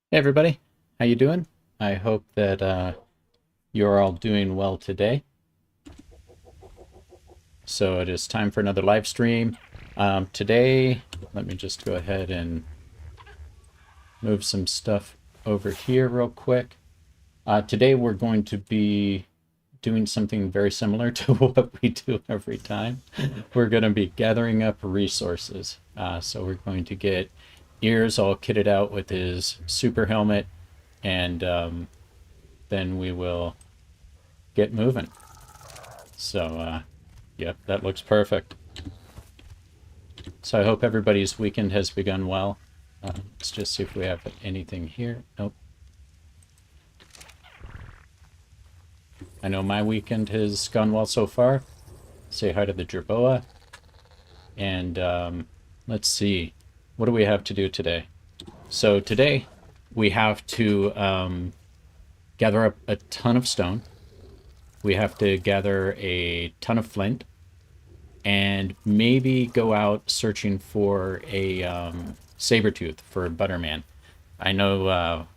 Hey everybody, how you doing? I hope that you're all doing well today. So it is time for another live stream. Today, let me just go ahead and move some stuff over here real quick. Today we're going to be doing something very similar to what we do every time. We're going to be gathering up resources. So we're going to get Ears all kitted out with his super helmet, and then we will get moving. So, yep, that looks perfect. So I hope everybody's weekend has begun well. Let's just see if we have anything here. Nope. I know my weekend has gone well so far. Say hi to the Jerboa. And let's see. What do we have to do today? So today we have to gather up a ton of stone. We have to gather a ton of flint and maybe go out searching for a sabertooth for ButterMan. I know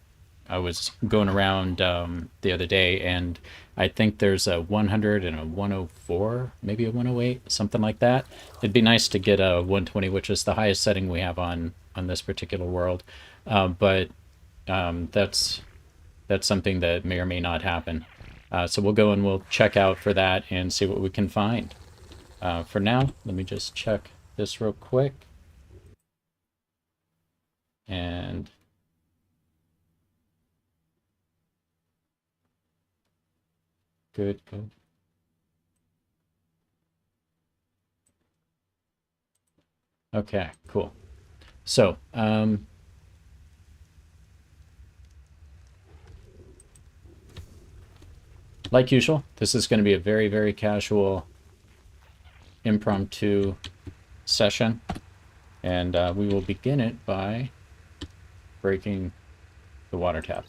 I was going around the other day, and I think there's a 100 and a 104, maybe a 108, something like that. It'd be nice to get a 120, which is the highest setting we have on this particular world, but that's something that may or may not happen. So we'll go and we'll check out for that and see what we can find. For now, let me just check this real quick. And good, good. Okay, cool. So, like usual, this is going to be a very, very casual, impromptu session. And we will begin it by breaking the water tap.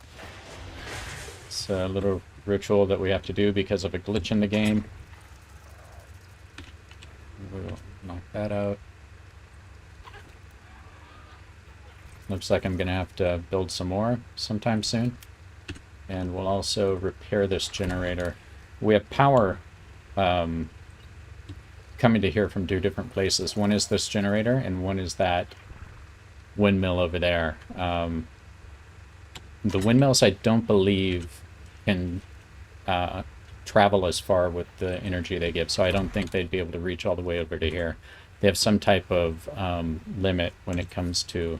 It's a little ritual that we have to do because of a glitch in the game. We'll knock that out. Looks like I'm going to have to build some more sometime soon. And we'll also repair this generator. We have power coming to here from two different places. One is this generator, and one is that windmill over there. The windmills, I don't believe, can travel as far with the energy they give, so I don't think they'd be able to reach all the way over to here. They have some type of limit when it comes to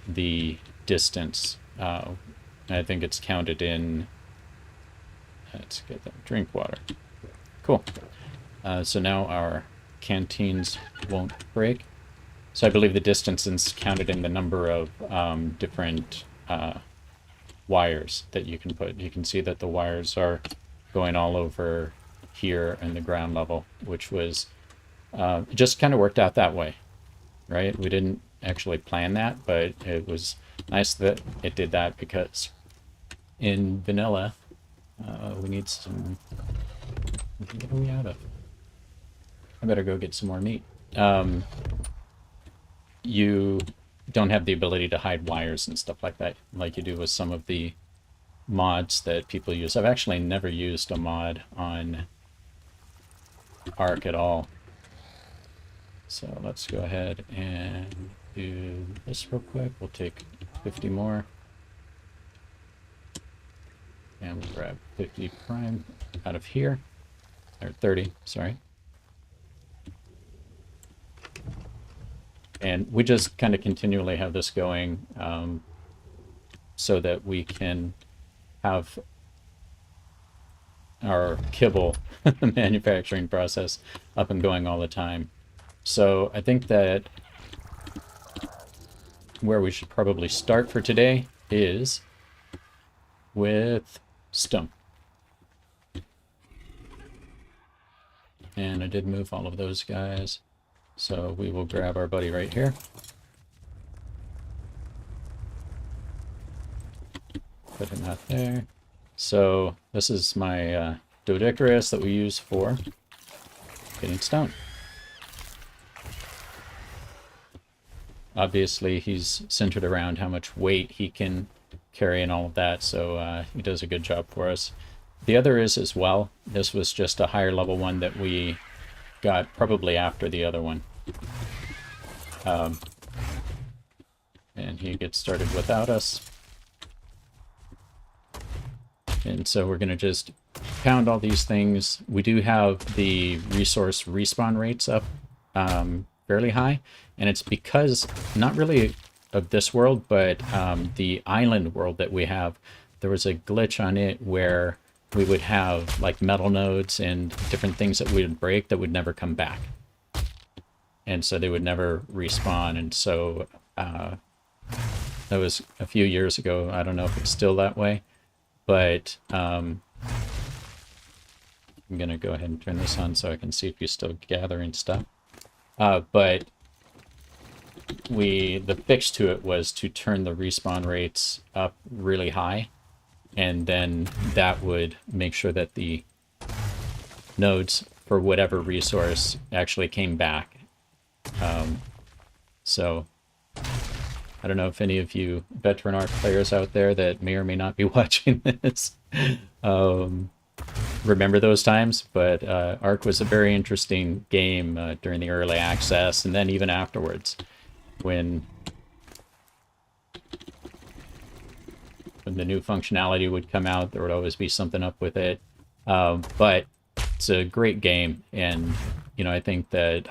the distance. I think it's counted in. Let's get that drink water. Cool. So now our canteens won't break. So I believe the distance is counted in the number of different wires that you can put. You can see that the wires are going all over here in the ground level, which was just kind of worked out that way, right? We didn't actually plan that, but it was nice that it did that because in vanilla, we need some. What are we out of? I better go get some more meat. You don't have the ability to hide wires and stuff like that, like you do with some of the mods that people use. I've actually never used a mod on ARK at all. So let's go ahead and do this real quick. We'll take 50 more. And we'll grab 50 prime out of here. Or 30, sorry. And we just kind of continually have this going so that we can have our kibble manufacturing process up and going all the time. So I think that where we should probably start for today is with stone. And I did move all of those guys. So we will grab our buddy right here. Put him out there. So this is my Dodecarus that we use for getting stone. Obviously, he's centered around how much weight he can carrying all of that, so he does a good job for us. The other is as well, this was just a higher level one that we got probably after the other one. And he gets started without us. And so we're going to just pound all these things. We do have the resource respawn rates up fairly high, and it's because, not really of this world, but the island world that we have, there was a glitch on it where we would have like metal nodes and different things that we would break that would never come back. And so they would never respawn, and so that was a few years ago. I don't know if it's still that way, but I'm going to go ahead and turn this on so I can see if you're still gathering stuff. But the fix to it was to turn the respawn rates up really high, and then that would make sure that the nodes for whatever resource actually came back. So I don't know if any of you veteran ARK players out there that may or may not be watching this remember those times, but ARK was a very interesting game during the early access, and then even afterwards, when the new functionality would come out, there would always be something up with it. But it's a great game, and you know, I think that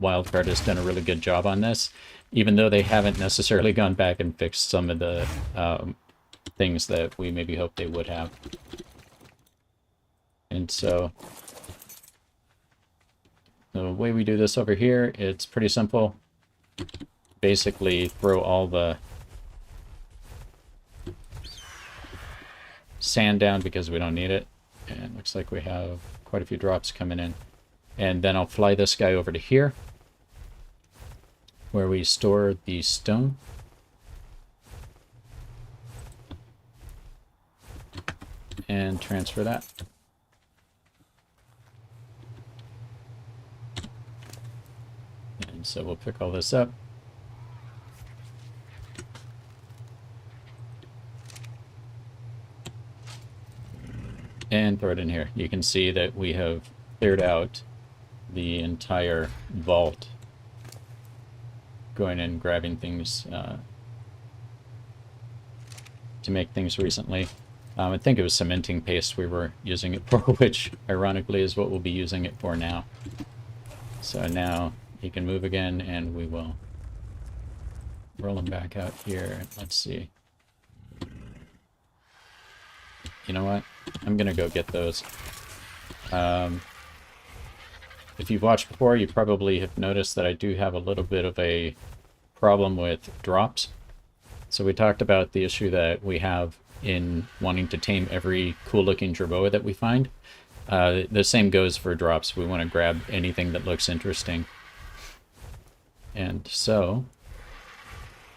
Wildcard has done a really good job on this, even though they haven't necessarily gone back and fixed some of the things that we maybe hoped they would have. And so the way we do this over here, it's pretty simple. Basically throw all the sand down because we don't need it. And it looks like we have quite a few drops coming in. And then I'll fly this guy over to here, where we store the stone. And transfer that. And so we'll pick all this up. And throw it in here. You can see that we have cleared out the entire vault, going and grabbing things to make things recently. I think it was cementing paste we were using it for, which ironically is what we'll be using it for now. So now he can move again, and we will roll him back out here. Let's see. You know what? I'm gonna go get those. If you've watched before, you probably have noticed that I do have a little bit of a problem with drops. So we talked about the issue that we have in wanting to tame every cool-looking jerboa that we find. The same goes for drops. We want to grab anything that looks interesting. And so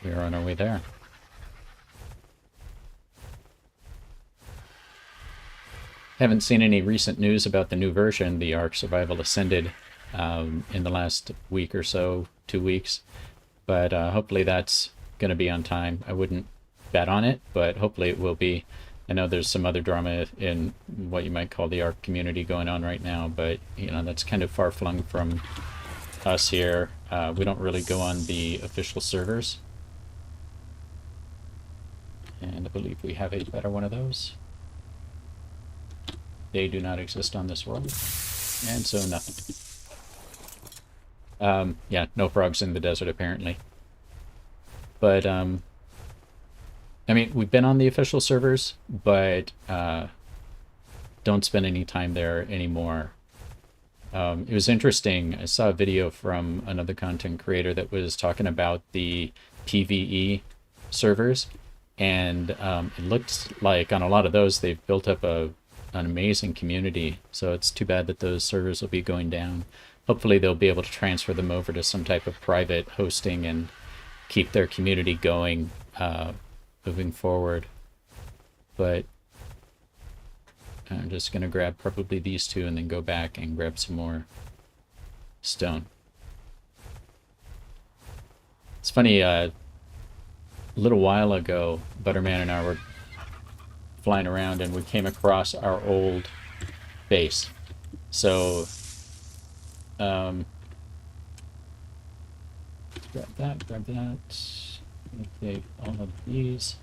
we're on our way there. Haven't seen any recent news about the new version, the ARK Survival Ascended, in the last week or so, 2 weeks. But hopefully that's going to be on time. I wouldn't bet on it, but hopefully it will be. I know there's some other drama in what you might call the ARK community going on right now, but you know, that's kind of far-flung from us here. We don't really go on the official servers. And I believe we have a better one of those. They do not exist on this world. And so nothing. Yeah, no frogs in the desert apparently. But, I mean, we've been on the official servers, but don't spend any time there anymore. It was interesting. I saw a video from another content creator that was talking about the PvE servers, and it looked like on a lot of those they've built up an amazing community. So it's too bad that those servers will be going down. Hopefully they'll be able to transfer them over to some type of private hosting and keep their community going moving forward. But I'm just going to grab probably these two and then go back and grab some more stone. It's funny, a little while ago, ButterMan and I were flying around and we came across our old base. So, grab that, grab that. Take all of these.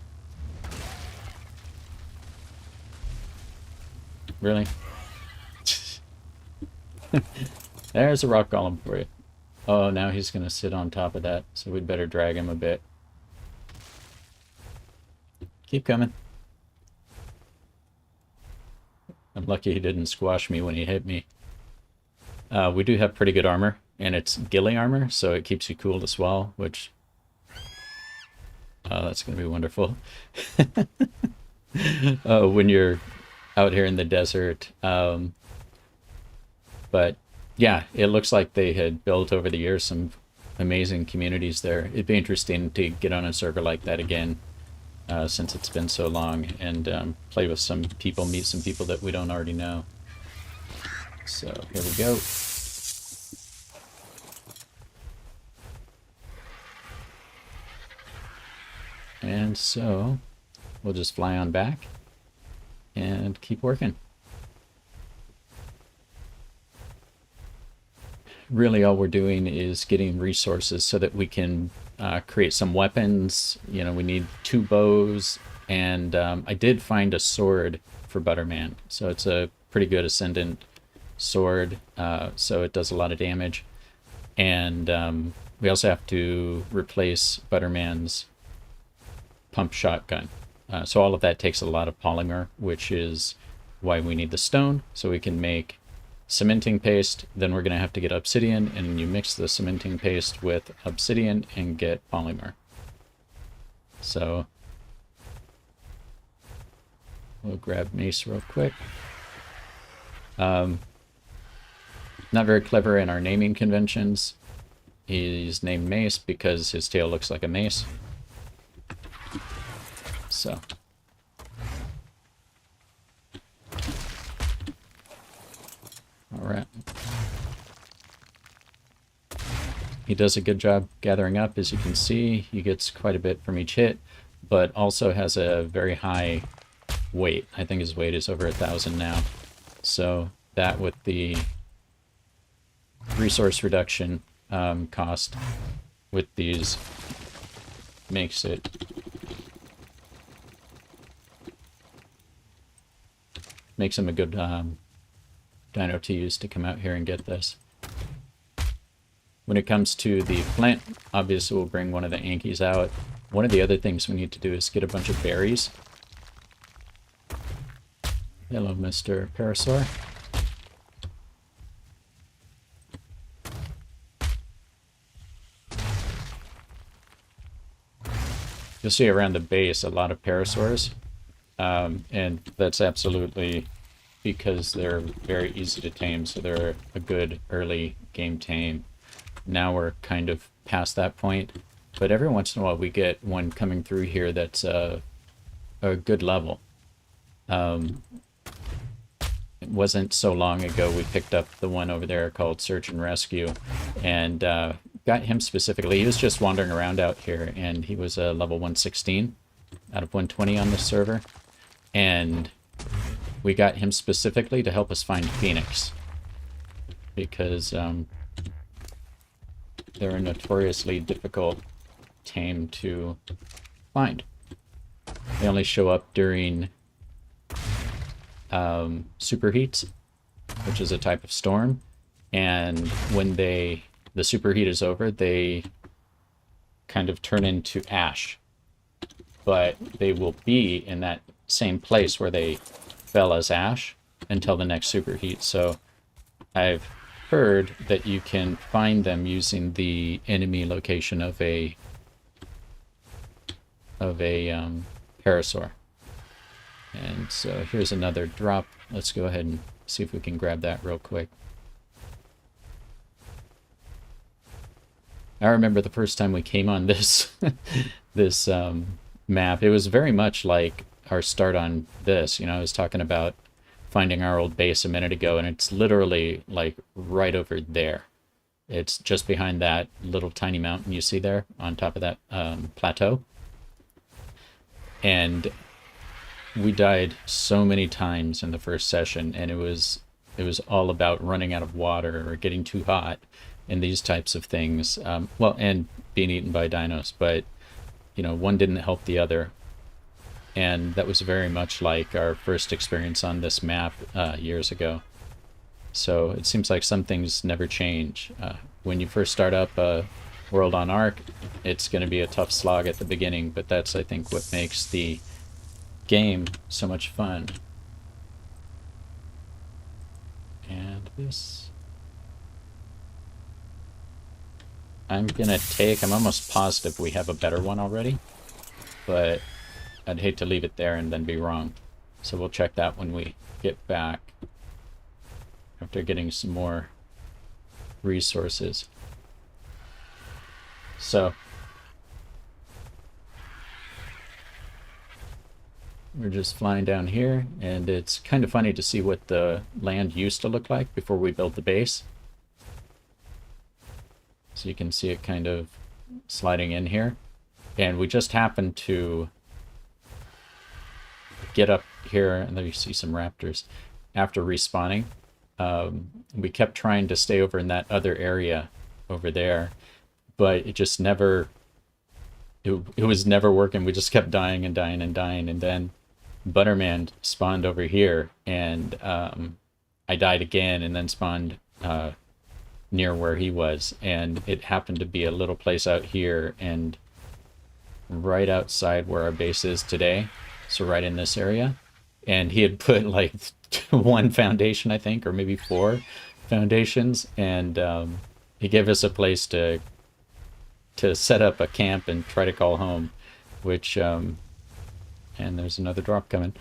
Really? There's a rock golem for you. Oh, now he's going to sit on top of that, so we'd better drag him a bit. Keep coming. I'm lucky he didn't squash me when he hit me. We do have pretty good armor, and it's ghillie armor, so it keeps you cool as well, which... Oh, that's going to be wonderful. When you're out here in the desert. But yeah, it looks like they had built over the years some amazing communities there. It'd be interesting to get on a server like that again, since it's been so long, and play with some people, meet some people that we don't already know. So here we go. And so we'll just fly on back and keep working. Really all we're doing is getting resources so that we can create some weapons. You know, we need 2 bows, and I did find a sword for ButterMan, so it's a pretty good ascendant sword, so it does a lot of damage. And we also have to replace ButterMan's pump shotgun. So all of that takes a lot of polymer, which is why we need the stone, so we can make cementing paste. Then we're going to have to get obsidian, and you mix the cementing paste with obsidian and get polymer. So we'll grab mace real quick. Not very clever in our naming conventions. He's named Mace because his tail looks like a mace. So all right. He does a good job gathering up. As you can see, he gets quite a bit from each hit, but also has a very high weight. I think his weight is over 1,000 now. So that, with the resource reduction cost with these, makes it him a good dino to use to come out here and get this. When it comes to the plant, obviously we'll bring one of the Ankies out. One of the other things we need to do is get a bunch of berries. Hello, Mr. Parasaur. You'll see around the base a lot of parasaurs, and that's absolutely because they're very easy to tame, so they're a good early game tame. Now we're kind of past that point, but every once in a while we get one coming through here that's a good level. It wasn't so long ago we picked up the one over there called Search and Rescue, and got him specifically. He was just wandering around out here, and he was a level 116 out of 120 on this server, and we got him specifically to help us find Phoenix, because they're notoriously difficult tame to find. They only show up during superheats, which is a type of storm, and when the superheat is over, they kind of turn into ash, but they will be in that same place where they fell as ash until the next superheat. So I've heard that you can find them using the enemy location of a parasaur. And so here's another drop. Let's go ahead and see if we can grab that real quick. I remember the first time we came on this this map, it was very much like our start on this. You know, I was talking about finding our old base a minute ago, and it's literally like right over there. It's just behind that little tiny mountain you see there on top of that plateau. And we died so many times in the first session, and it was all about running out of water or getting too hot and these types of things. Well, and being eaten by dinos, but one didn't help the other. And that was very much like our first experience on this map years ago. So it seems like some things never change. When you first start up a world on ARK, it's going to be a tough slog at the beginning, but that's, I think, what makes the game so much fun. And this... I'm almost positive we have a better one already, but I'd hate to leave it there and then be wrong. So we'll check that when we get back, after getting some more resources. So we're just flying down here, and it's kind of funny to see what the land used to look like before we built the base. So you can see it kind of sliding in here. And we just happened to get up here, and there you see some raptors after respawning. We kept trying to stay over in that other area over there, but it just never, it was never working. We just kept dying and dying and dying, and then ButterMan spawned over here, and I died again and then spawned near where he was, and it happened to be a little place out here and right outside where our base is today, so right in this area. And he had put like 1 foundation, I think, or maybe 4 foundations, and he gave us a place to set up a camp and try to call home, which and there's another drop coming,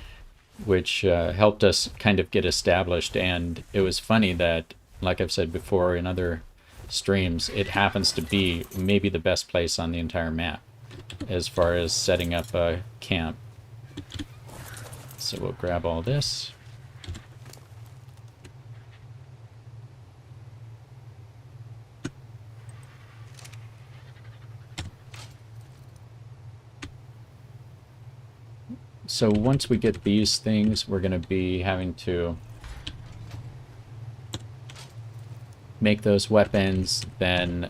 which helped us kind of get established. And it was funny that, like I've said before in other streams, it happens to be maybe the best place on the entire map as far as setting up a camp. So we'll grab all this. So once we get these things, we're going to be having to make those weapons. Then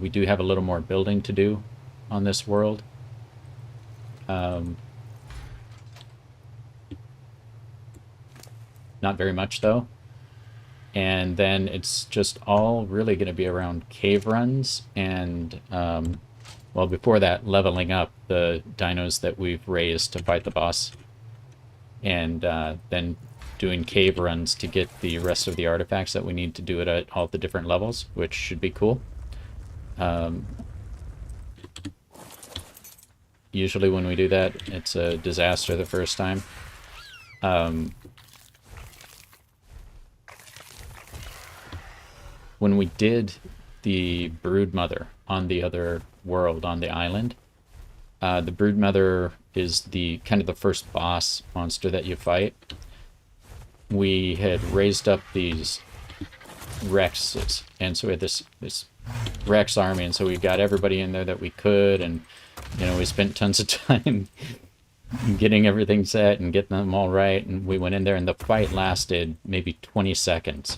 we do have a little more building to do on this world. Not very much, though. And then it's just all really going to be around cave runs and, well, before that, leveling up the dinos that we've raised to fight the boss. And then doing cave runs to get the rest of the artifacts that we need to do it at all the different levels, which should be cool. Usually when we do that, it's a disaster the first time. When we did the Broodmother on the other world, on the island, the Broodmother is the kind of the first boss monster that you fight. We had raised up these Rexes, and so we had this Rex army, and so we got everybody in there that we could, and we spent tons of time getting everything set and getting them all right, and we went in there, and the fight lasted maybe 20 seconds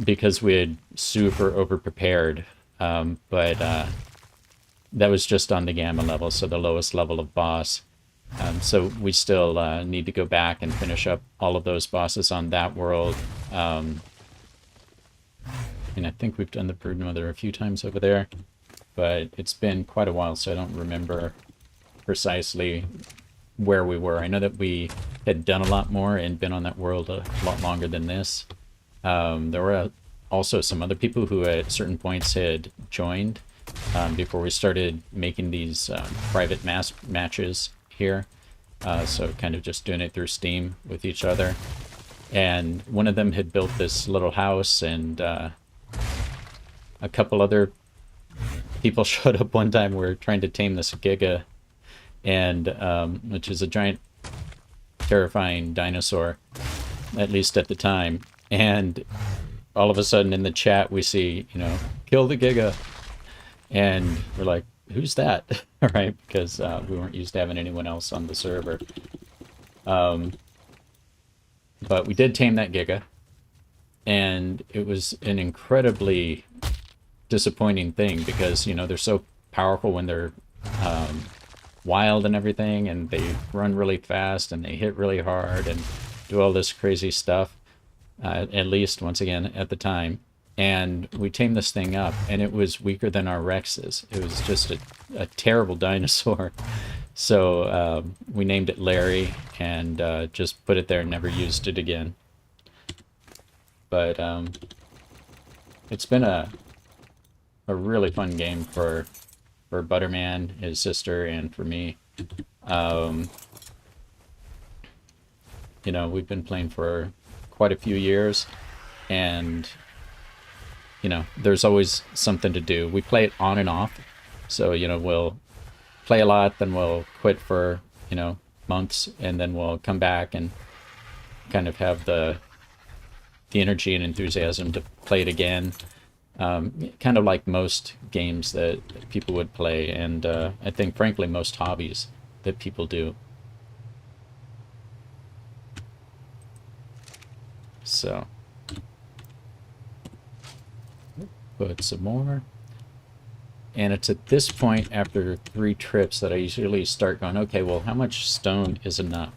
because we had super over-prepared, but that was just on the Gamma level, so the lowest level of boss. So we still need to go back and finish up all of those bosses on that world. And I think we've done the Broodmother a few times over there, but it's been quite a while, so I don't remember precisely where we were. I know that we had done a lot more and been on that world a lot longer than this. There were also some other people who at certain points had joined before we started making these private matches here. So kind of just doing it through Steam with each other. And one of them had built this little house, and a couple other people showed up one time. We were trying to tame this Giga, and which is a giant, terrifying dinosaur, at least at the time. And all of a sudden in the chat we see, kill the Giga. And we're like, who's that? Right? Because we weren't used to having anyone else on the server. But we did tame that Giga, and it was an incredibly disappointing thing because, you know, they're so powerful when they're wild and everything, and they run really fast and they hit really hard and do all this crazy stuff, at least once again at the time. And we tamed this thing up, and it was weaker than our Rexes. It was just a terrible dinosaur. So we named it Larry and just put it there and never used it again. But it's been a really fun game for ButterMan, his sister, and for me. You know, we've been playing for quite a few years, and you know, there's always something to do. We play it on and off, so you know, we'll play a lot, then we'll quit for, you know, months, and then we'll come back and kind of have the energy and enthusiasm to play it again. Kind of like most games that people would play, and I think, frankly, most hobbies that people do. So, put some more. And it's at this point, after 3 trips, that I usually start going, okay, well, how much stone is enough?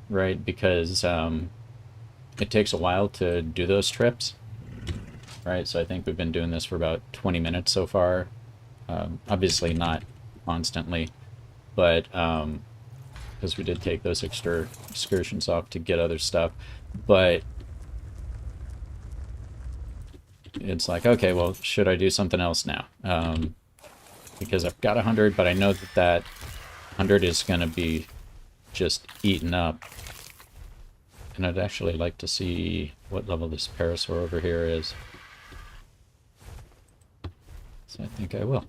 Right? Because it takes a while to do those trips. Right, so I think we've been doing this for about 20 minutes so far. Obviously not constantly, but because we did take those extra excursions off to get other stuff. But it's like, okay, well, should I do something else now? Because I've got 100, but I know that that 100 is going to be just eaten up. And I'd actually like to see what level this parasaur over here is. So I think I will.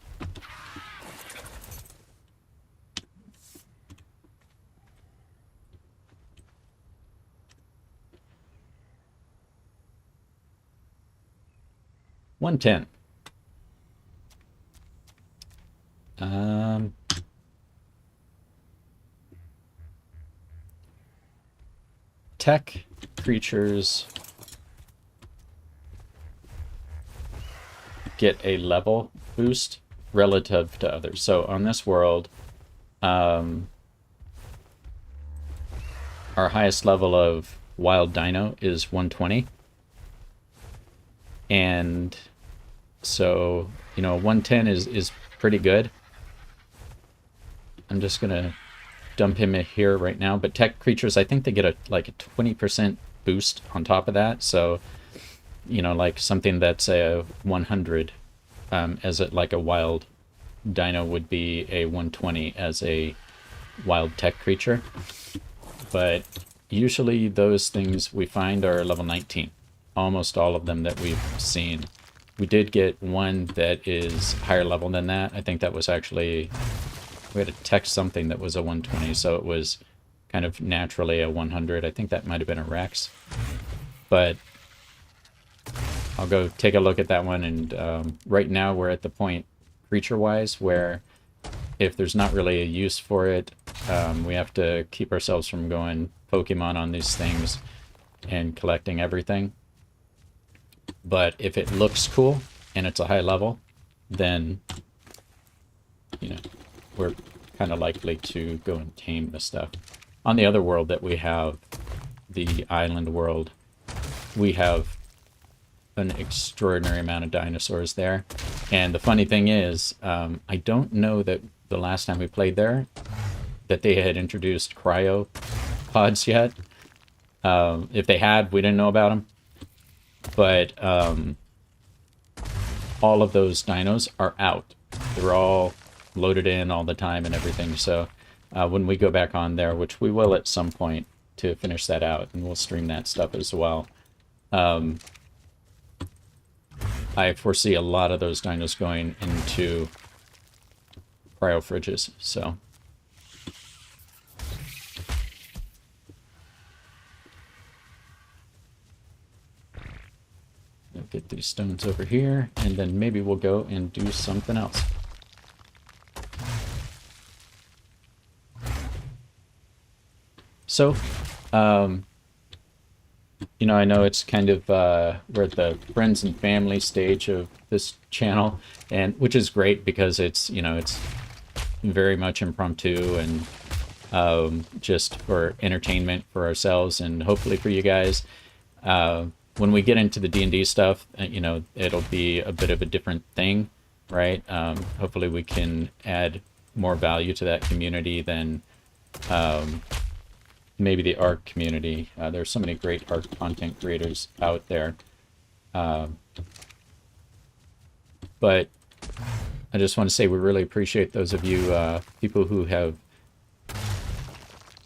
$110. Tech creatures get a level boost relative to others. So on this world, our highest level of wild dino is 120. And so, you know, 110 is pretty good. I'm just gonna dump him in here right now. But tech creatures, I think they get like a 20% boost on top of that. So, you know, like something that's a 100 as like a wild dino would be a 120 as a wild tech creature. But usually those things we find are level 19. Almost all of them that we've seen. We did get one that is higher level than that. I think that was actually, we had a tech something that was a 120, so it was kind of naturally a 100. I think that might have been a Rex. But I'll go take a look at that one, and right now we're at the point, creature-wise, where if there's not really a use for it, we have to keep ourselves from going Pokemon on these things and collecting everything. But if it looks cool and it's a high level, then, you know, we're kind of likely to go and tame the stuff. On the other world that we have, the island world, we have an extraordinary amount of dinosaurs there. And the funny thing is, I don't know that the last time we played there, that they had introduced cryo pods yet. If they had, we didn't know about them. But all of those dinos are out. They're all loaded in all the time and everything. So when we go back on there, which we will at some point to finish that out, and we'll stream that stuff as well, I foresee a lot of those dinos going into cryo fridges. So get these stones over here, and then maybe we'll go and do something else. So, you know, I know it's kind of we're at the friends and family stage of this channel, and which is great because it's, you know, it's very much impromptu and just for entertainment for ourselves and hopefully for you guys. When we get into the D&D stuff, you know, it'll be a bit of a different thing, right? Hopefully we can add more value to that community than maybe the ARK community. There's so many great ARK content creators out there. But I just want to say we really appreciate those of you people who have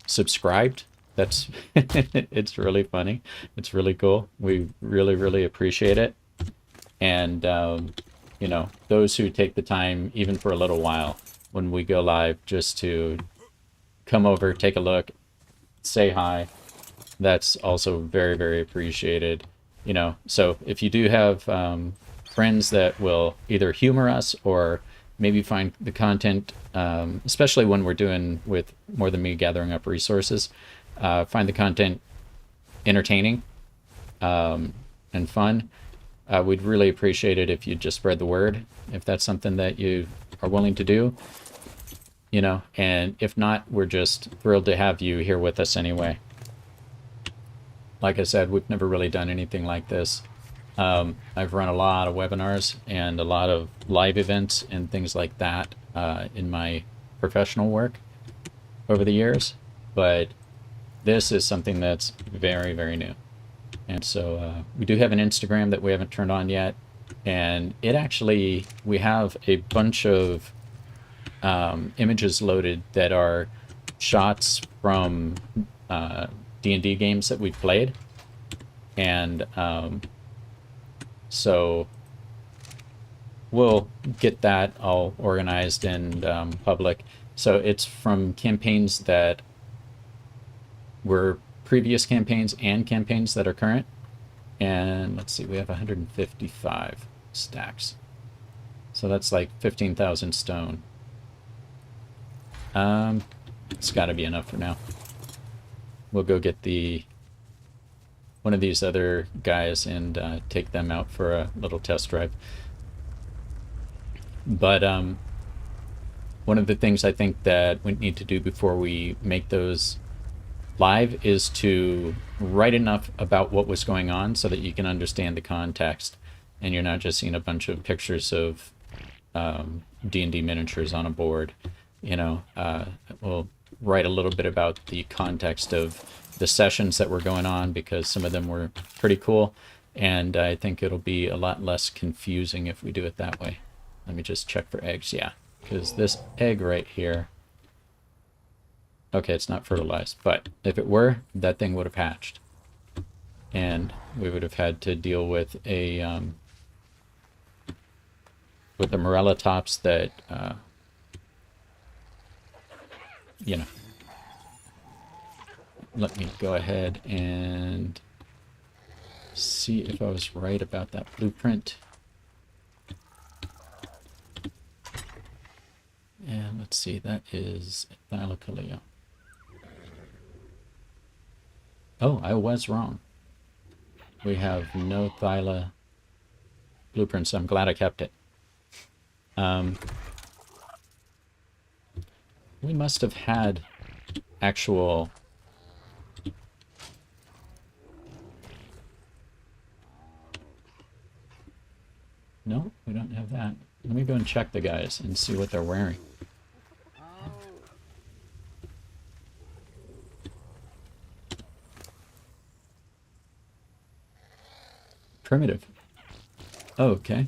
subscribed. That's it's really funny. It's really cool. We really, really appreciate it. And you know, those who take the time, even for a little while, when we go live, just to come over, take a look, say hi. That's also very, very appreciated. You know, so if you do have friends that will either humor us or maybe find the content, especially when we're doing with More Than Me gathering up resources, find the content entertaining and fun, we'd really appreciate it if you just spread the word, if that's something that you are willing to do, you know, and if not, we're just thrilled to have you here with us anyway. Like I said, we've never really done anything like this. I've run a lot of webinars and a lot of live events and things like that in my professional work over the years, but this is something that's very, very new. And so we do have an Instagram that we haven't turned on yet, and it actually, we have a bunch of images loaded that are shots from D&D games that we've played, and so we'll get that all organized and public. So it's from campaigns that were previous campaigns and campaigns that are current. And let's see, we have 155 stacks. So that's like 15,000 stone. It's got to be enough for now. We'll go get one of these other guys and take them out for a little test drive. But one of the things I think that we need to do before we make those live is to write enough about what was going on so that you can understand the context and you're not just seeing a bunch of pictures of D&D miniatures on a board. You know, we'll write a little bit about the context of the sessions that were going on, because some of them were pretty cool, and I think it'll be a lot less confusing if we do it that way. Let me just check for eggs. Yeah, because this egg right here, okay, it's not fertilized, but if it were, that thing would have hatched. And we would have had to deal with a with the morella tops that, you know. Let me go ahead and see if I was right about that blueprint. And let's see, that is Thylacoleo. Oh, I was wrong. We have no Thyla blueprints. I'm glad I kept it. We must have had actual... No, we don't have that. Let me go and check the guys and see what they're wearing. Primitive. Oh, okay.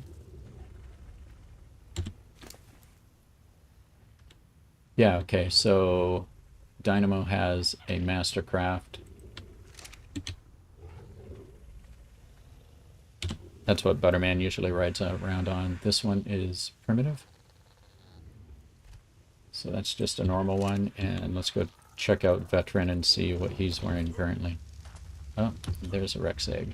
Yeah, okay, so Dynamo has a Mastercraft. That's what ButterMan usually rides around on. This one is primitive. So that's just a normal one. And let's go check out Veteran and see what he's wearing currently. Oh, there's a Rex egg.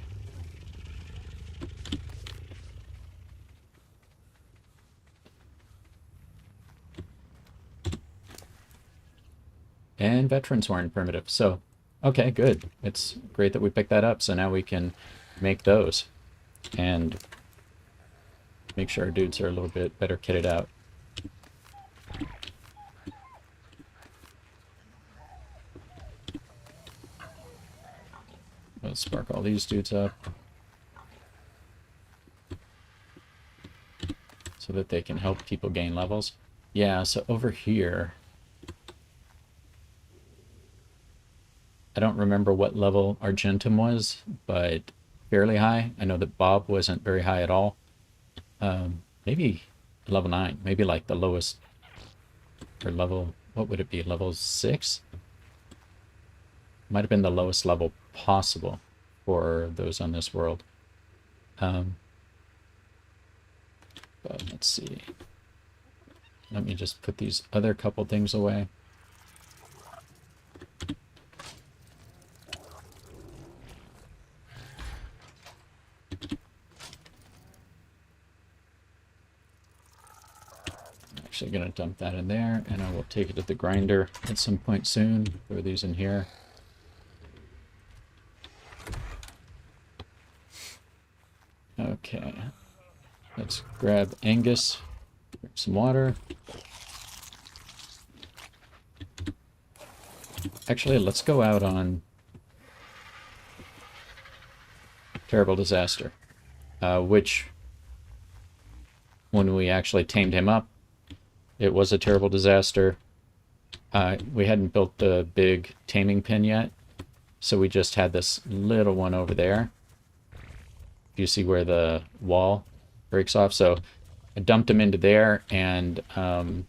And Veteran's wearing primitive. So Okay, good. It's great that we picked that up, so now we can make those and make sure our dudes are a little bit better kitted out. Let's spark all these dudes up so that they can help people gain levels. Yeah, so over here, I don't remember what level Argentum was, but fairly high. I know that Bob wasn't very high at all. Maybe level 9, maybe like the lowest, or level, what would it be, level 6? Might have been the lowest level possible for those on this world. But let's see. Let me just put these other couple things away. I'm actually going to dump that in there, and I will take it to the grinder at some point soon. Throw these in here. Okay. Let's grab Angus, grab some water. Actually, let's go out on Terrible Disaster, which, when we actually tamed him up, it was a terrible disaster. We hadn't built the big taming pen yet, so we just had this little one over there. You see where the wall breaks off? So I dumped him into there, and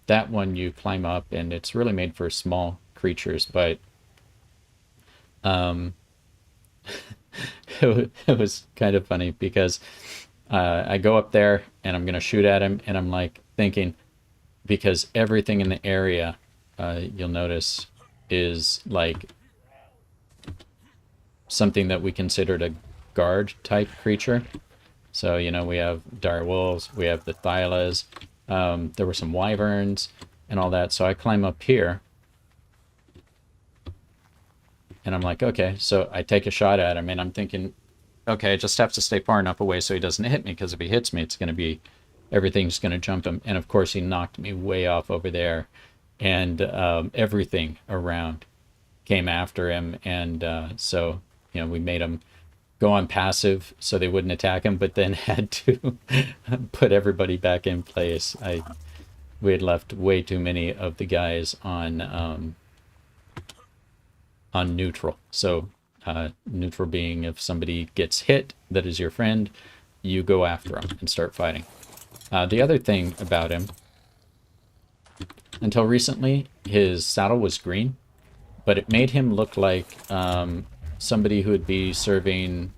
that one you climb up, and it's really made for small creatures, but it was kind of funny because I go up there and I'm gonna shoot at him, and I'm like thinking, because everything in the area, you'll notice, is like something that we considered a guard type creature. So, you know, we have dire wolves, we have the Thylas, there were some wyverns and all that. So I climb up here and I'm like, okay, so I take a shot at him, and I'm thinking, okay, I just have to stay far enough away so he doesn't hit me, because if he hits me, it's going to be, everything's going to jump him. And of course he knocked me way off over there, and everything around came after him. And so, you know, we made him go on passive so they wouldn't attack him, but then had to put everybody back in place. We had left way too many of the guys on neutral. So neutral being, if somebody gets hit that is your friend, you go after them and start fighting. The other thing about him, until recently, his saddle was green, but it made him look like somebody who would be serving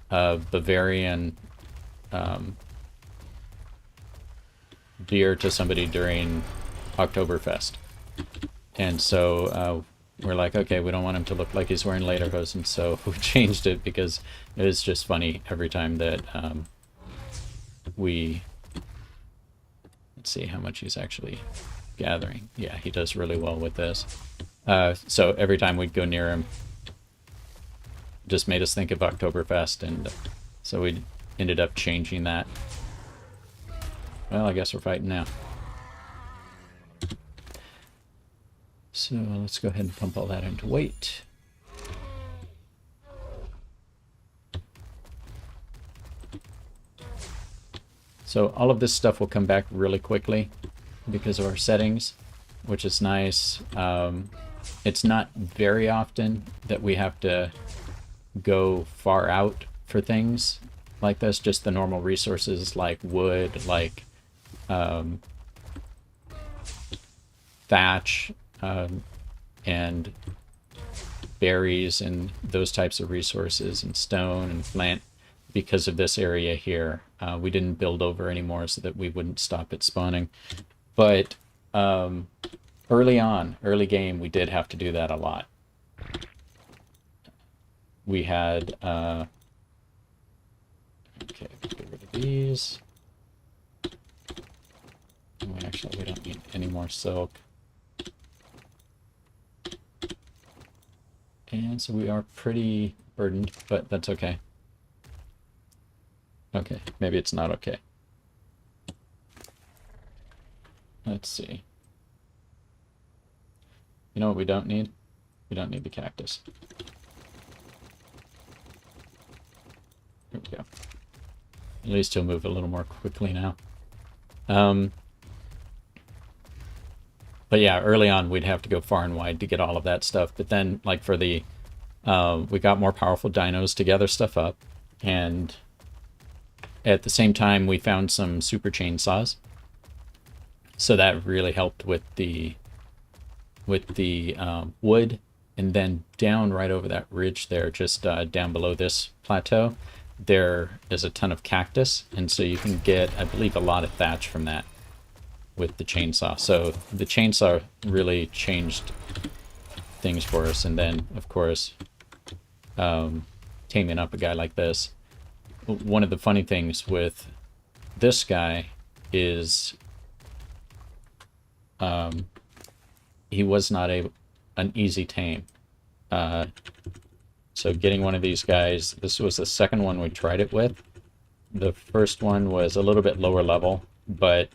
Bavarian beer to somebody during Oktoberfest. And so we're like, okay, we don't want him to look like he's wearing lederhosen, so we changed it, because it was just funny every time that we... Let's see how much he's actually gathering. Yeah, he does really well with this. So every time we'd go near him, just made us think of Oktoberfest, and so we ended up changing that. Well, I guess we're fighting now. So let's go ahead and pump all that into weight. So all of this stuff will come back really quickly because of our settings, which is nice. It's not very often that we have to go far out for things like this, just the normal resources like wood, like thatch, and berries and those types of resources, and stone and flint. Because of this area here, we didn't build over anymore so that we wouldn't stop it spawning. But early on, early game, we did have to do that a lot. We had okay, let's get rid of these. Actually, we don't need any more silk. And Yeah, so we are pretty burdened, but that's okay. Okay, maybe it's not okay. Let's see. You know what we don't need? We don't need the cactus. Here we go. At least he'll move a little more quickly now. But yeah, early on we'd have to go far and wide to get all of that stuff. But then, like for the, we got more powerful dinos to gather stuff up, and at the same time we found some super chainsaws. So that really helped with the wood. And then down right over that ridge there, just down below this plateau, there is a ton of cactus, and so you can get, I believe, a lot of thatch from that with the chainsaw. So the chainsaw really changed things for us. And then, of course, taming up a guy like this. One of the funny things with this guy is he was not an easy tame. So getting one of these guys, this was the second one we tried it with. The first one was a little bit lower level, but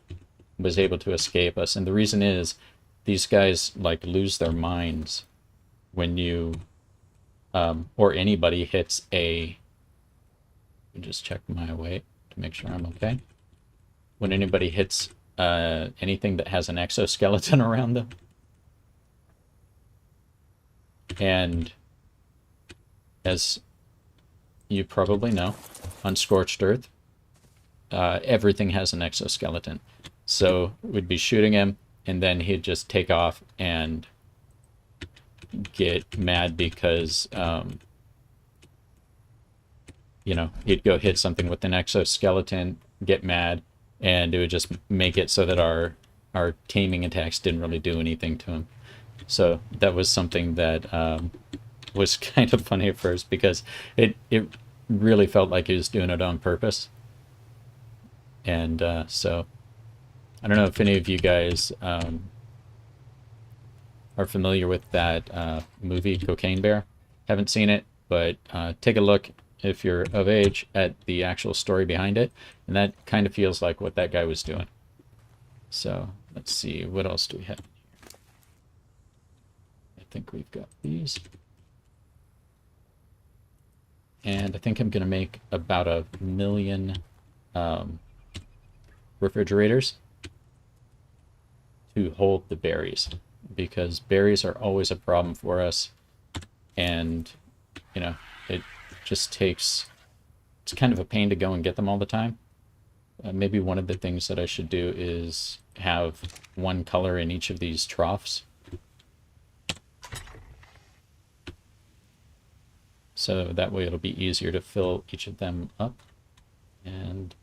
was able to escape us. And the reason is these guys like lose their minds when you or anybody hits a, just check my weight to make sure I'm okay. When anybody hits anything that has an exoskeleton around them. And as you probably know, on Scorched Earth, everything has an exoskeleton. So we'd be shooting him, and then he'd just take off and get mad because, you know, he'd go hit something with an exoskeleton, get mad, and it would just make it so that our taming attacks didn't really do anything to him. So that was something that was kind of funny at first, because it really felt like he was doing it on purpose. And so I don't know if any of you guys are familiar with that movie, Cocaine Bear. Haven't seen it, but take a look if you're of age at the actual story behind it. And that kind of feels like what that guy was doing. So let's see, what else do we have? I think we've got these. And I think I'm going to make about 1 million refrigerators to hold the berries, because berries are always a problem for us. And, you know, it just takes, it's kind of a pain to go and get them all the time. Maybe one of the things that I should do is have one color in each of these troughs. So that way it'll be easier to fill each of them up. And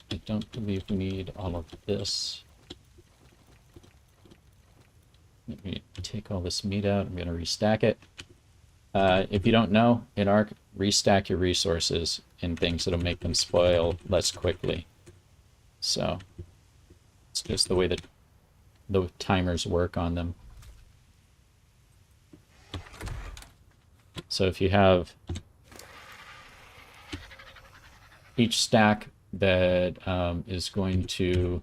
I don't believe we need all of this. Let me take all this meat out. I'm going to restack it. If you don't know, in ARK, restack your resources in things that'll make them spoil less quickly. So it's just the way that the timers work on them. So if you have each stack that is going to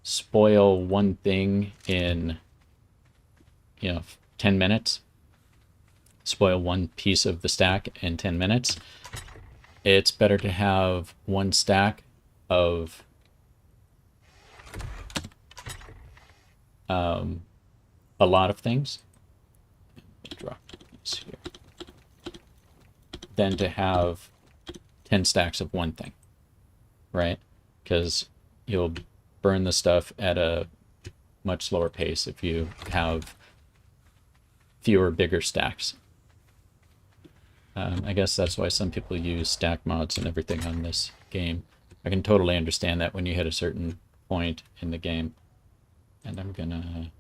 spoil one thing in, 10 minutes, spoil one piece of the stack in 10 minutes, it's better to have one stack of a lot of things. Drop this here. Than to have 10 stacks of one thing, right? Because you'll burn the stuff at a much slower pace if you have fewer, bigger stacks. I guess that's why some people use stack mods and everything on this game. I can totally understand that when you hit a certain point in the game. And I'm gonna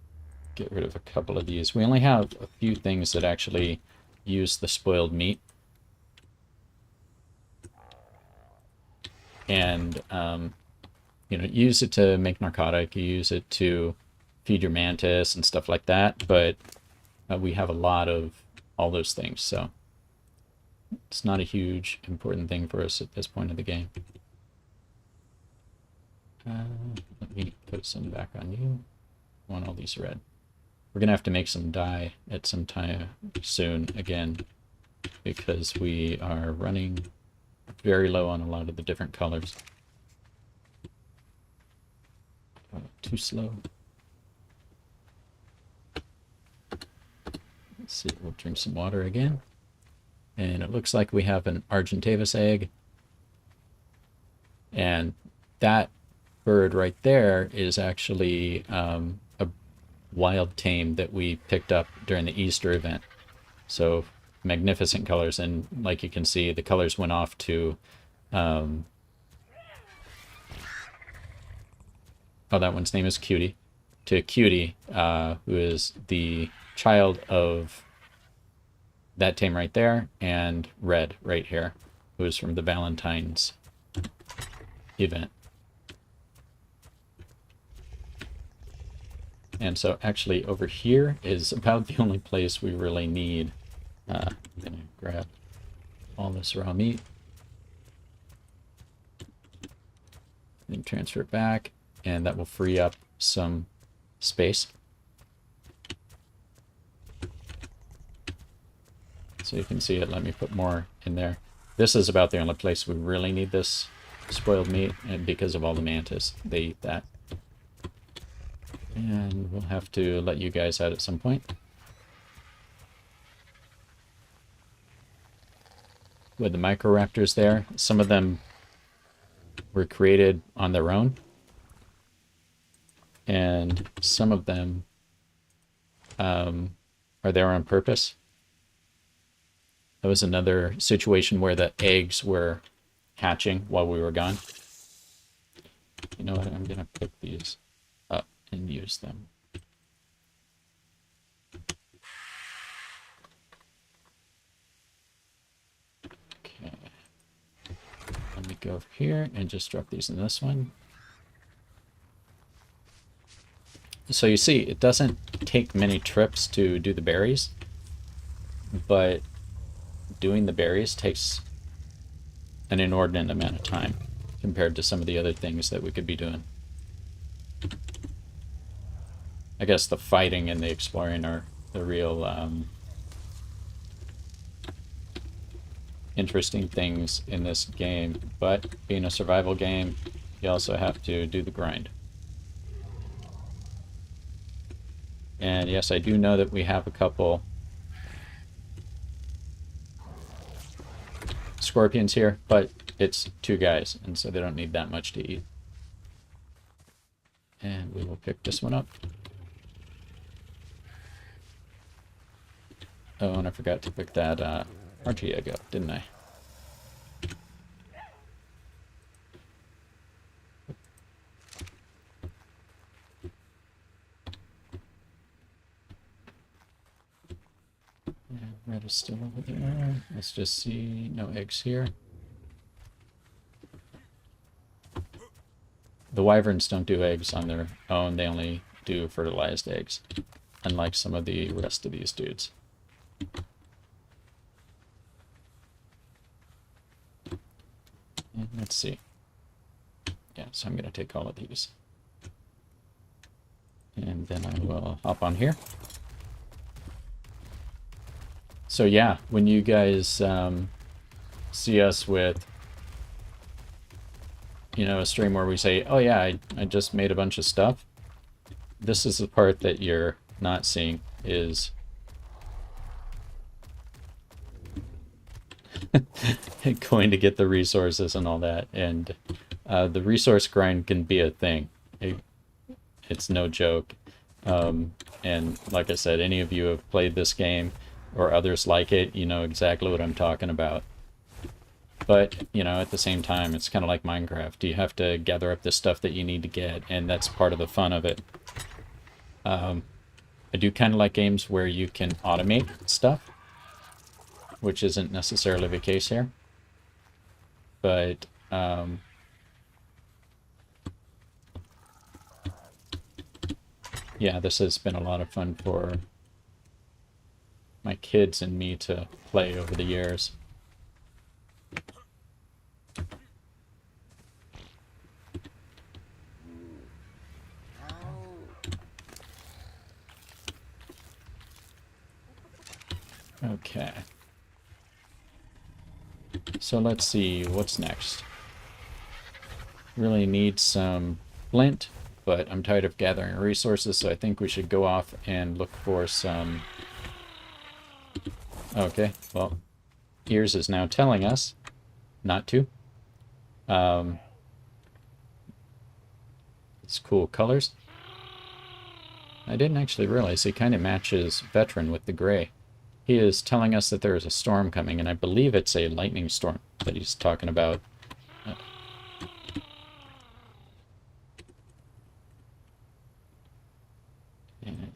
get rid of a couple of these. We only have a few things that actually use the spoiled meat. And, use it to make narcotic, you use it to feed your mantis and stuff like that, but we have a lot of all those things. So it's not a huge important thing for us at this point of the game. Let me put some back on you. I want all these red. We're gonna have to make some dye at some time soon again, because we are running very low on a lot of the different colors. Too slow. Let's see, we'll drink some water again. And it looks like we have an Argentavis egg. And that bird right there is actually a wild tame that we picked up during the Easter event. So magnificent colors, and like you can see, the colors went off to oh, that one's name is Cutie. To Cutie, who is the child of that tame right there, and Red right here, who is from the Valentine's event. And so actually over here is about the only place we really need. I'm gonna grab all this raw meat and transfer it back, and that will free up some space. So you can see it. Let me put more in there. This is about the only place we really need this spoiled meat, and because of all the mantis, they eat that. And we'll have to let you guys out at some point. With the microraptors there, some of them were created on their own, and some of them are there on purpose. That was another situation where the eggs were hatching while we were gone. You know what? I'm going to pick these up and use them. Okay. Let me go over here and just drop these in this one. So you see, it doesn't take many trips to do the berries, but doing the berries takes an inordinate amount of time compared to some of the other things that we could be doing. I guess the fighting and the exploring are the real interesting things in this game, but being a survival game, you also have to do the grind. And yes, I do know that we have a couple scorpions here, but it's 2 guys, and so they don't need that much to eat. And we will pick this one up. Oh, and I forgot to pick that Archie egg up, didn't I? Red is still over there. Let's just see. No eggs here. The wyverns don't do eggs on their own. They only do fertilized eggs, unlike some of the rest of these dudes. And let's see. Yeah, so I'm going to take all of these. And then I will hop on here. So yeah, when you guys see us with, you know, a stream where we say, oh yeah, I just made a bunch of stuff, this is the part that you're not seeing, is going to get the resources and all that. And the resource grind can be a thing. It's no joke. And like I said, any of you who have played this game or others like it, you know exactly what I'm talking about. But, you know, at the same time, it's kind of like Minecraft. You have to gather up the stuff that you need to get, and that's part of the fun of it. I do kind of like games where you can automate stuff, which isn't necessarily the case here. But, yeah, this has been a lot of fun for my kids and me to play over the years. Okay. So let's see, what's next? Really need some flint, but I'm tired of gathering resources, so I think we should go off and look for some... Okay, well, Ears is now telling us not to. It's cool colors. I didn't actually realize he kind of matches Veteran with the gray. He is telling us that there is a storm coming, and I believe it's a lightning storm that he's talking about. And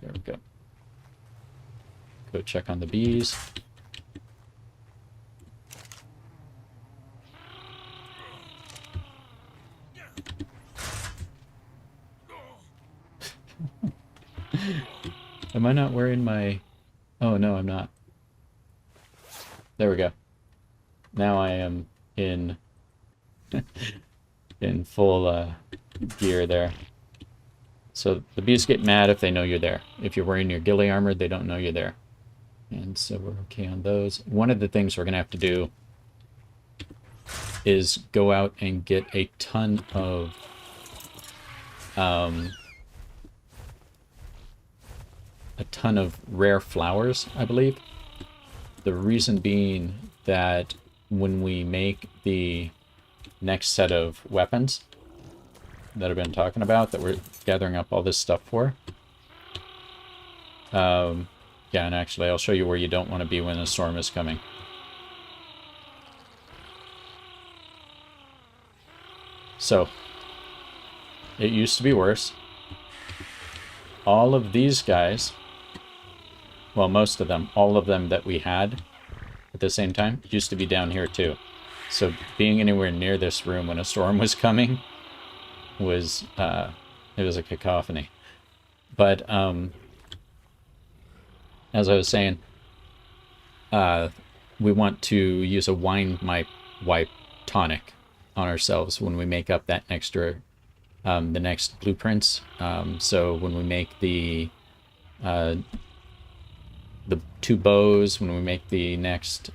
there we go. Go check on the bees. Am I not wearing my... Oh, no, I'm not. There we go. Now I am in in full gear there. So the bees get mad if they know you're there. If you're wearing your ghillie armor, they don't know you're there. And so we're okay on those. One of the things we're going to have to do is go out and get a ton of rare flowers, I believe. The reason being that when we make the next set of weapons that I've been talking about, that we're gathering up all this stuff for. Yeah, and actually I'll show you where you don't want to be when a storm is coming. So, it used to be worse. All of these guys, well, most of them, all of them that we had at the same time, used to be down here too. So being anywhere near this room when a storm was coming was, it was a cacophony. But, as I was saying, we want to use a wine wipe tonic on ourselves when we make up that extra, the next blueprints. So when we make the 2 bows, when we make the next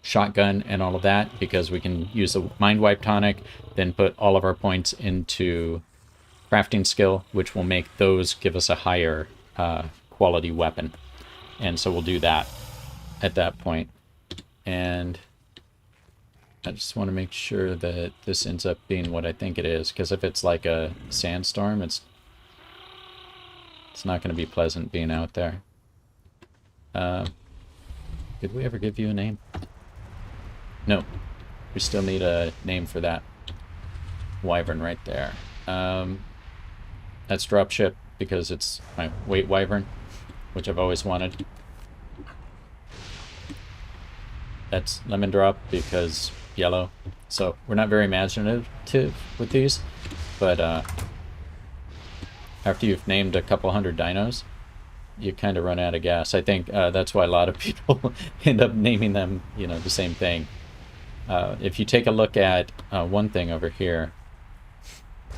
shotgun and all of that, because we can use a mind wipe tonic, then put all of our points into crafting skill, which will make those give us a higher quality weapon. And so we'll do that at that point. And I just want to make sure that this ends up being what I think it is, because if it's like a sandstorm, it's not going to be pleasant being out there. Did we ever give you a name? No. We still need a name for that wyvern right there. That's dropship because it's my weight wyvern, which I've always wanted. That's lemon drop because yellow. So we're not very imaginative with these, but after you've named a couple hundred dinos, you kind of run out of gas. I think that's why a lot of people end up naming them, you know, the same thing. If you take a look at one thing over here,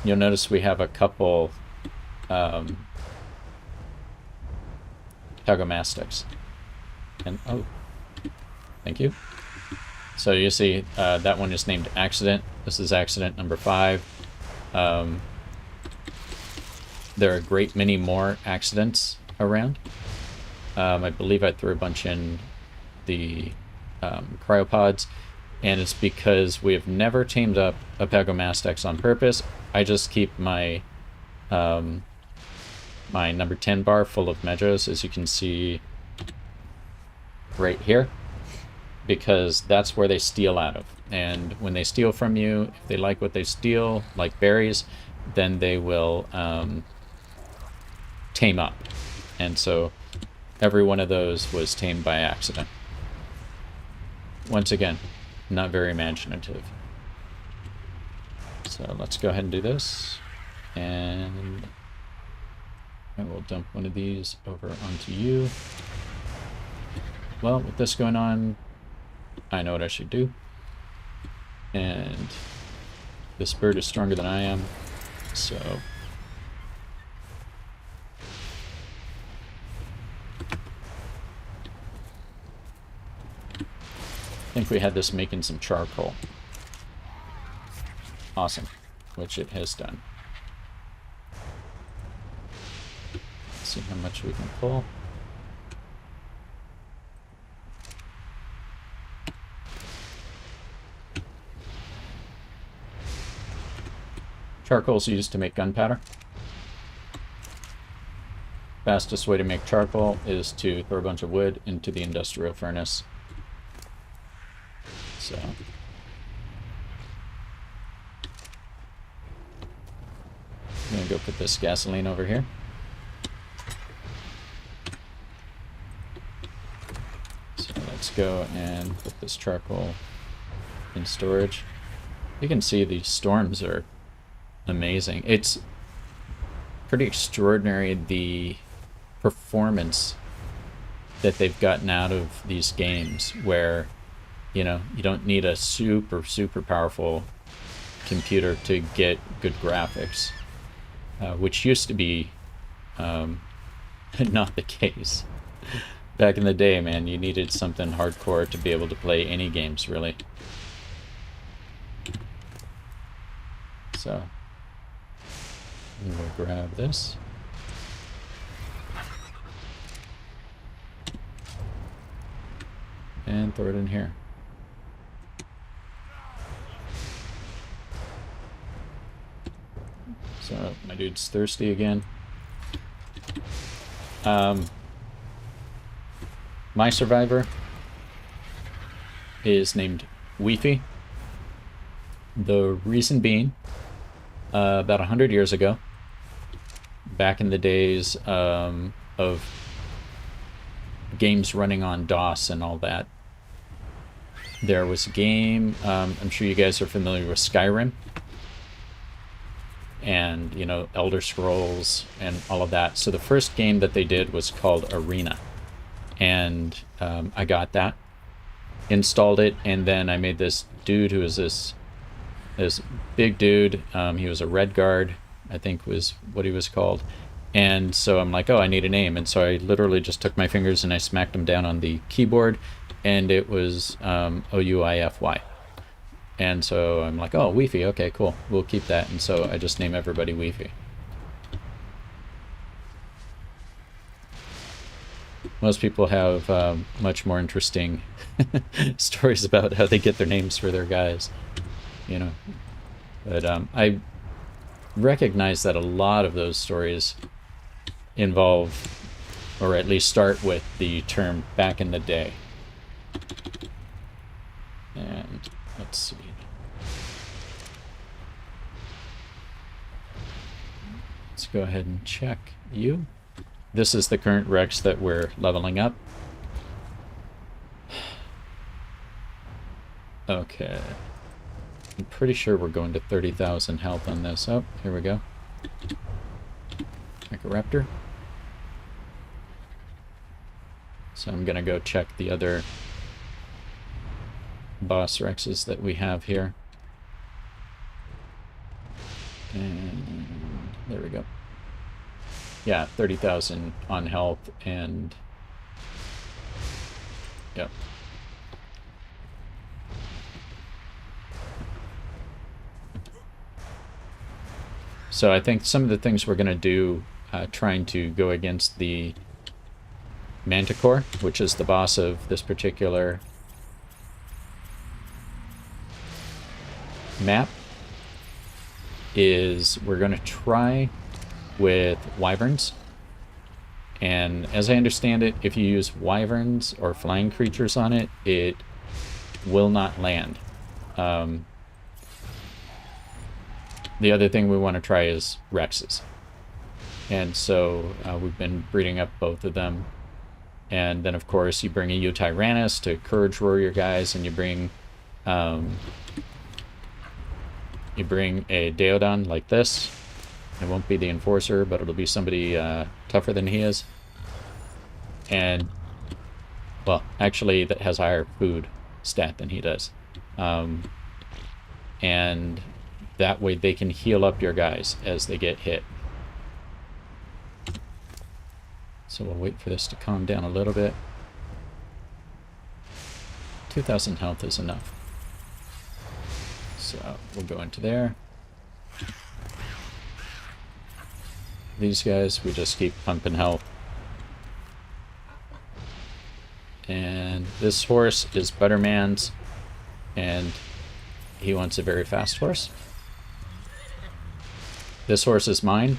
you'll notice we have a couple Pagomastics. And, oh, thank you. So you see that one is named Accident. This is accident number 5. There are a great many more accidents around. I believe I threw a bunch in the cryopods, and it's because we have never tamed up a Pagomastax on purpose. I just keep my my number 10 bar full of Medros, as you can see right here, because that's where they steal out of. And when they steal from you, if they like what they steal, like berries, then they will tame up. And so every one of those was tamed by accident. Once again, not very imaginative. So let's go ahead and do this. And I will dump one of these over onto you. Well, with this going on, I know what I should do. And this bird is stronger than I am, so... I think we had this making some charcoal. Awesome, which it has done. Let's see how much we can pull. Charcoal is used to make gunpowder. Fastest way to make charcoal is to throw a bunch of wood into the industrial furnace. So I'm gonna go put this gasoline over here. So let's go and put this charcoal in storage. You can see these storms are amazing. It's pretty extraordinary the performance that they've gotten out of these games where, you know, you don't need a super powerful computer to get good graphics, which used to be not the case. Back in the day, man, you needed something hardcore to be able to play any games, really. So, we will grab this. And throw it in here. So, my dude's thirsty again. My survivor is named Weefy. The reason being, about 100 years ago, back in the days of games running on DOS and all that, there was a game, I'm sure you guys are familiar with Skyrim, and, you know, Elder Scrolls and all of that. So the first game that they did was called Arena, and I got that, installed it, and then I made this dude who was this big dude. He was a red guard, I think was what he was called. And so I'm like, oh, I need a name. And so I literally just took my fingers and I smacked them down on the keyboard, and it was O-U-I-F-Y. And so I'm like, oh, Weefy, okay, cool, we'll keep that. And so I just name everybody Weefy. Most people have much more interesting stories about how they get their names for their guys, you know. But I recognize that a lot of those stories involve, or at least start with, the term back in the day. And let's see. Let's go ahead and check you. This is the current Rex that we're leveling up. Okay. I'm pretty sure we're going to 30,000 health on this. Oh, here we go. Mecha-Raptor. So I'm gonna go check the other boss Rexes that we have here. And there we go. Yeah, 30,000 on health, and yep. So I think some of the things we're going to do, trying to go against the Manticore, which is the boss of this particular map, is we're going to try with wyverns. And as I understand it, if you use wyverns or flying creatures on it, it will not land. The other thing we want to try is Rexes. And so we've been breeding up both of them. And then, of course, you bring a Utyrannus to Courage Roar your guys, and you bring a Deodon like this. It won't be the enforcer, but it'll be somebody tougher than he is. And, well, actually, that has higher food stat than he does. And that way they can heal up your guys as they get hit. So we'll wait for this to calm down a little bit. 2,000 health is enough. So we'll go into there. These guys, we just keep pumping health. And this horse is ButterMan's, and he wants a very fast horse. This horse is mine.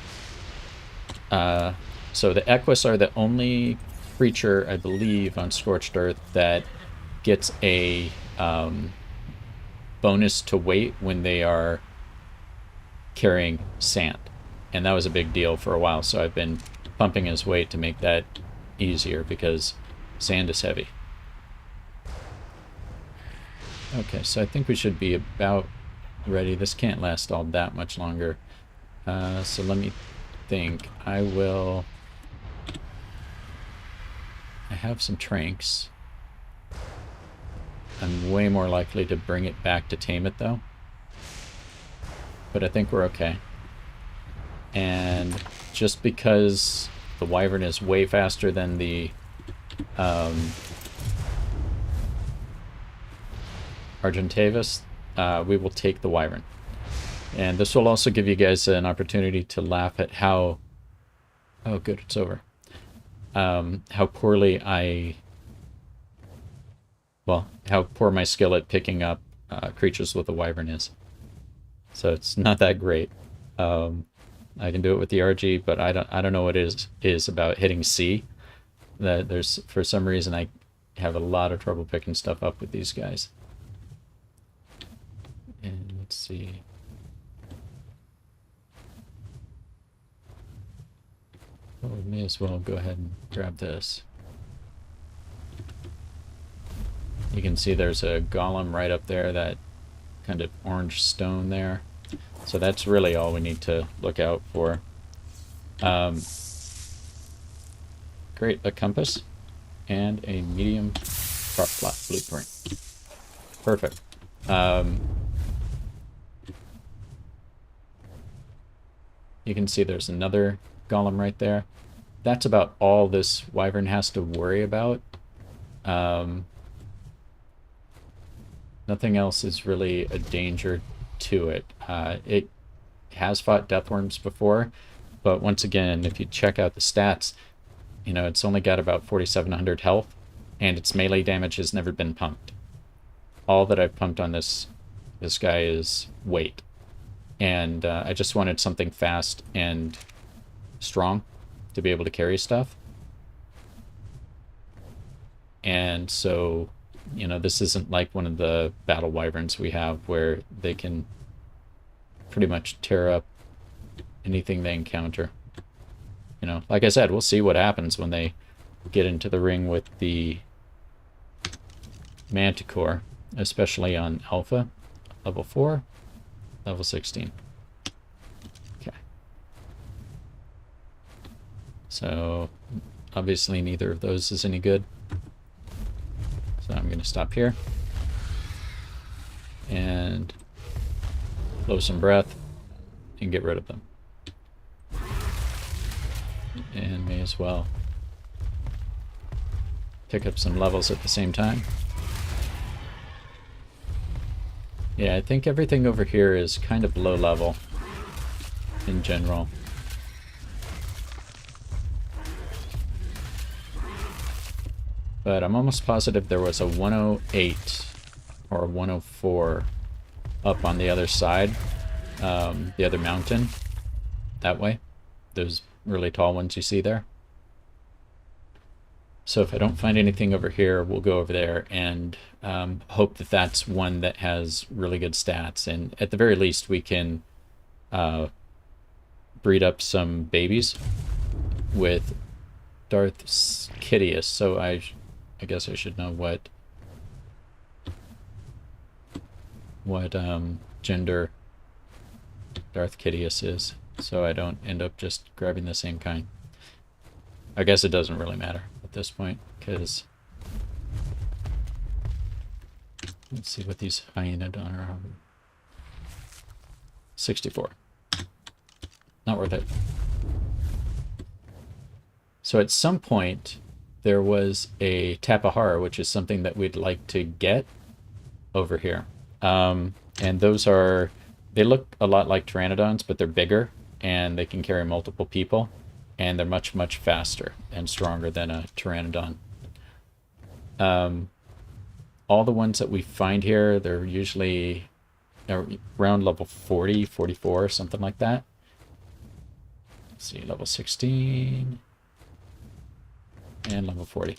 So the Equus are the only creature, I believe, on Scorched Earth that gets a bonus to weight when they are carrying sand. And that was a big deal for a while, so I've been pumping his weight to make that easier because sand is heavy. Okay, so I think we should be about ready. This can't last all that much longer. So let me think. I have some tranks. I'm way more likely to bring it back to tame it, though. But I think we're okay. And just because the wyvern is way faster than the Argentavis, we will take the wyvern. And this will also give you guys an opportunity to laugh at how... Oh, good, it's over. How poorly how poor my skill at picking up creatures with a wyvern is. So it's not that great. I can do it with the RG, but I don't know what it is about hitting C. That there's, for some reason, I have a lot of trouble picking stuff up with these guys. And let's see. Well, we may as well go ahead and grab this. You can see there's a golem right up there, that kind of orange stone there. So that's really all we need to look out for. Great, a compass and a medium chart plot blueprint. Perfect. You can see there's another golem right there. That's about all this wyvern has to worry about. Nothing else is really a danger to it. It has fought deathworms before, but once again, if you check out the stats, you know, it's only got about 4,700 health, and its melee damage has never been pumped. All that I've pumped on this guy is weight. And I just wanted something fast and strong to be able to carry stuff. And so, you know, this isn't like one of the battle wyverns we have where they can pretty much tear up anything they encounter. You know, like I said, we'll see what happens when they get into the ring with the Manticore, especially on Alpha, level 4, level 16. Okay. So, obviously neither of those is any good. So I'm going to stop here and blow some breath and get rid of them. And may as well pick up some levels at the same time. Yeah, I think everything over here is kind of low level in general. But I'm almost positive there was a 108 or a 104 up on the other side, the other mountain, that way. Those really tall ones you see there. So if I don't find anything over here, we'll go over there and hope that that's one that has really good stats. And at the very least, we can breed up some babies with Darth Kidius. So I guess I should know what gender Darth Kidius is. so I don't end up just grabbing the same kind. I guess it doesn't really matter at this point, because let's see what these hyenodon are. 64. Not worth it. So at some point, there was a Tapahara, which is something that we'd like to get over here. And those are, they look a lot like pteranodons, but they're bigger, and they can carry multiple people, and they're much, much faster and stronger than a pteranodon. All the ones that we find here, they're usually around level 40, 44, something like that. Let's see, level 16 and level 40.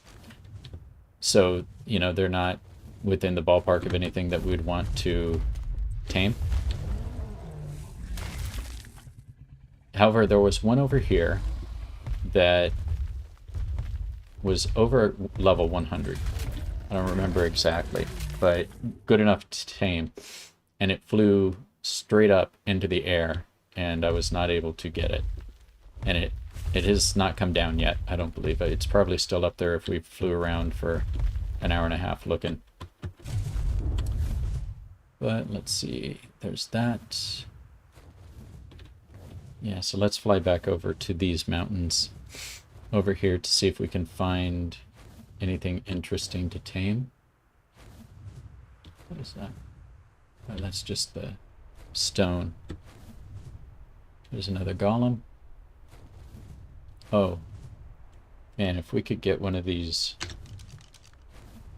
So, you know, they're not within the ballpark of anything that we'd want to tame. However, there was one over here that was over level 100. I don't remember exactly, but good enough to tame. And it flew straight up into the air, and I was not able to get it. And it has not come down yet, I don't believe. It's probably still up there if we flew around for an hour and a half looking. But let's see, there's that. Yeah, so let's fly back over to these mountains over here to see if we can find anything interesting to tame. What is that? Oh, that's just the stone. There's another golem. Oh, man, if we could get one of these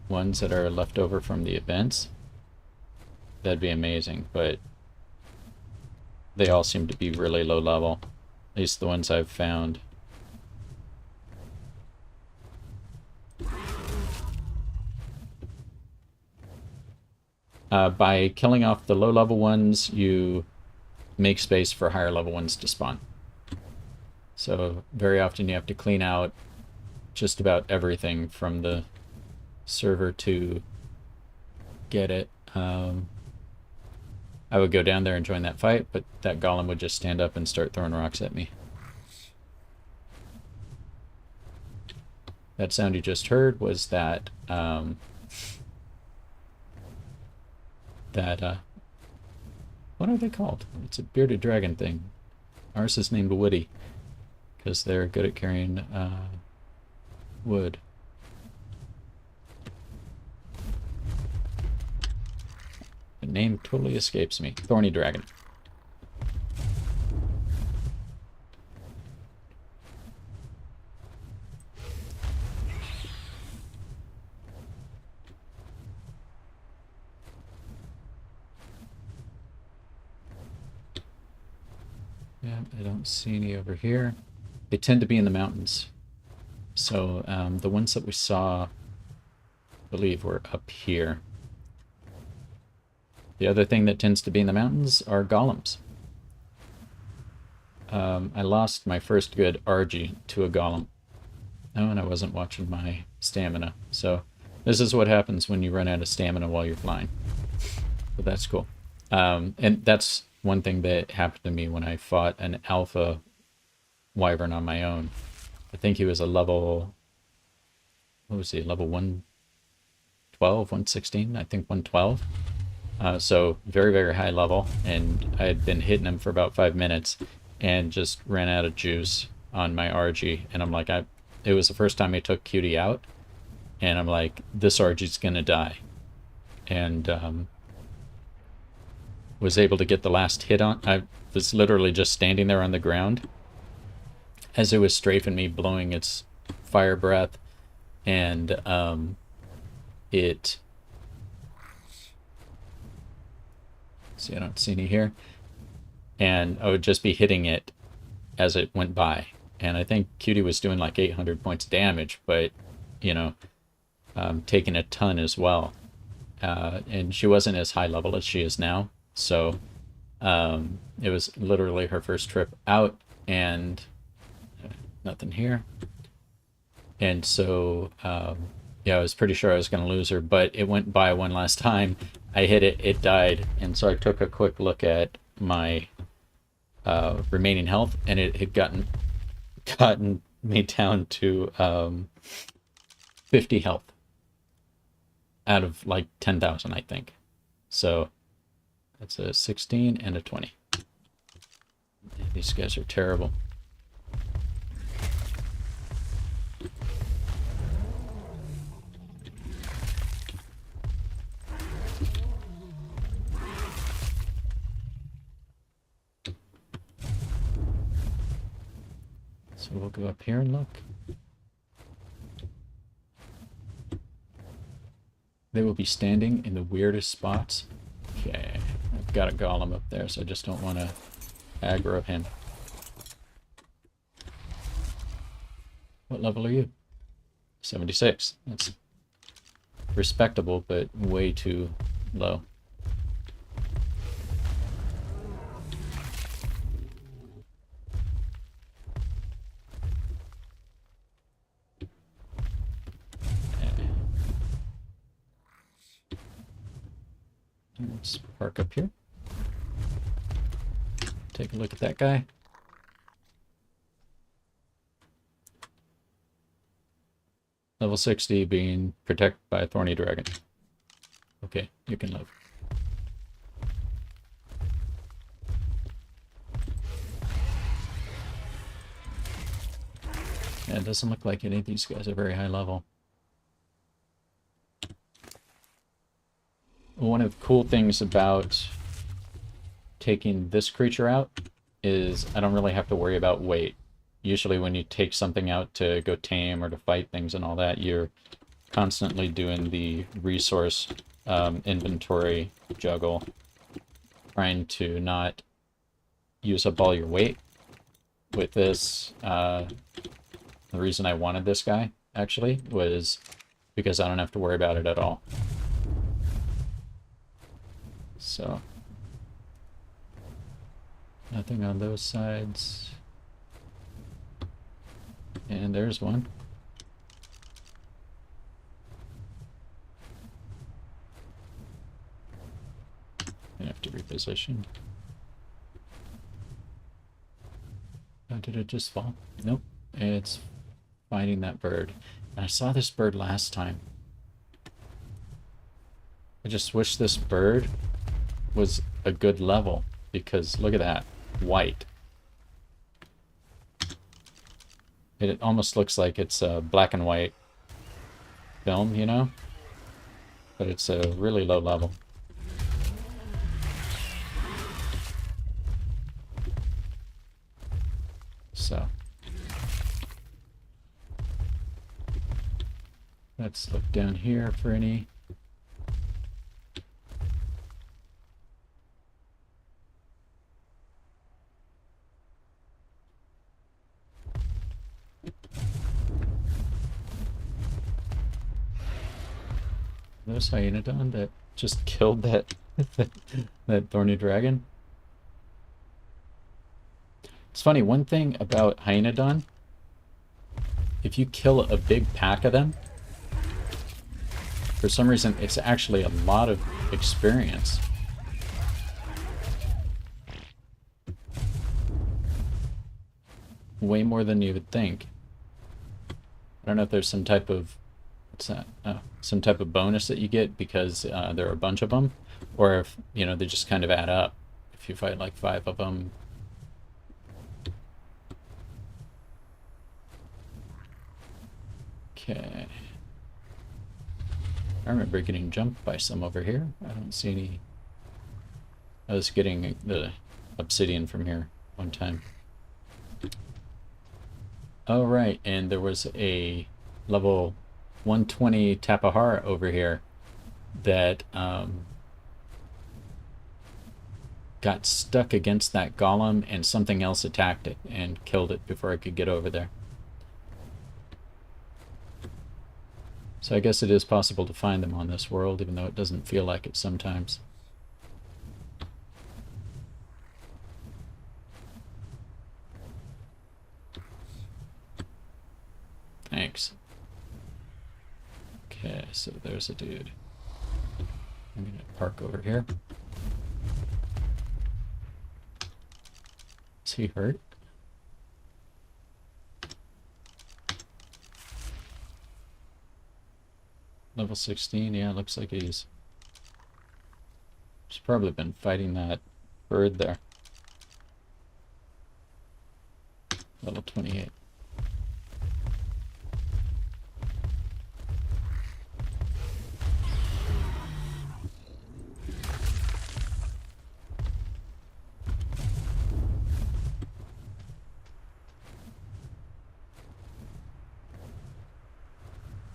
ones that are left over from the events, that'd be amazing, but they all seem to be really low level, at least the ones I've found. By killing off the low level ones, you make space for higher level ones to spawn. So very often you have to clean out just about everything from the server to get it. I would go down there and join that fight, but that golem would just stand up and start throwing rocks at me. That sound you just heard was that what are they called? It's a bearded dragon thing. Ours is named Woody, because they're good at carrying wood. The name totally escapes me. Thorny dragon. Yeah, I don't see any over here. They tend to be in the mountains. So the ones that we saw, I believe, were up here. The other thing that tends to be in the mountains are golems. I lost my first good RG to a golem. Oh, and I wasn't watching my stamina. So this is what happens when you run out of stamina while you're flying. But that's cool. And that's one thing that happened to me when I fought an alpha wyvern on my own. I think he was a level, what was he, level 112, 116? I think 112. So very, very high level, and I had been hitting him for about 5 minutes and just ran out of juice on my RG, and I'm like, it was the first time I took Cutie out, and I'm like, this RG's gonna die. And was able to get the last hit on. I was literally just standing there on the ground as it was strafing me, blowing its fire breath, and it... See, I don't see any here. And I would just be hitting it as it went by. And I think Cutie was doing like 800 points of damage, but, you know, taking a ton as well. And she wasn't as high level as she is now. So it was literally her first trip out, and nothing here. And so, yeah, I was pretty sure I was going to lose her, but it went by one last time. I hit it, it died, and so I took a quick look at my remaining health, and it had gotten me down to 50 health out of like 10,000, I think. So that's a 16 and a 20. These guys are terrible. So we'll go up here and look. They will be standing in the weirdest spots. Okay, I've got a golem up there, so I just don't want to aggro him. What level are you? 76. That's respectable, but way too low. Let's park up here. Take a look at that guy. Level 60 being protected by a thorny dragon. Okay, you can live. Yeah, it doesn't look like any of these guys are very high level. One of the cool things about taking this creature out is I don't really have to worry about weight. Usually when you take something out to go tame or to fight things and all that, you're constantly doing the resource inventory juggle, trying to not use up all your weight. With this, the reason I wanted this guy, actually, was because I don't have to worry about it at all. So, nothing on those sides. And there's one. I have to reposition. Oh, did it just fall? Nope. It's finding that bird. And I saw this bird last time. I just wish this bird was a good level, because look at that, white. It almost looks like it's a black and white film, you know? But it's a really low level. So let's look down here for any. Those Hyaenodon that just killed that that thorny dragon. It's funny, one thing about Hyaenodon, if you kill a big pack of them, for some reason it's actually a lot of experience. Way more than you would think. I don't know if there's some type of, what's that? Oh, some type of bonus that you get because there are a bunch of them, or if, you know, they just kind of add up. If you fight like 5 of them. Okay. I remember getting jumped by some over here. I don't see any. I was getting the obsidian from here one time. Oh, right, and there was a level 120 Tapahara over here that got stuck against that golem, and something else attacked it and killed it before I could get over there. So I guess it is possible to find them on this world, even though it doesn't feel like it sometimes. Thanks. Okay, so there's a dude. I'm gonna park over here. Is he hurt? Level 16, yeah, looks like he's probably been fighting that bird there. Level 28.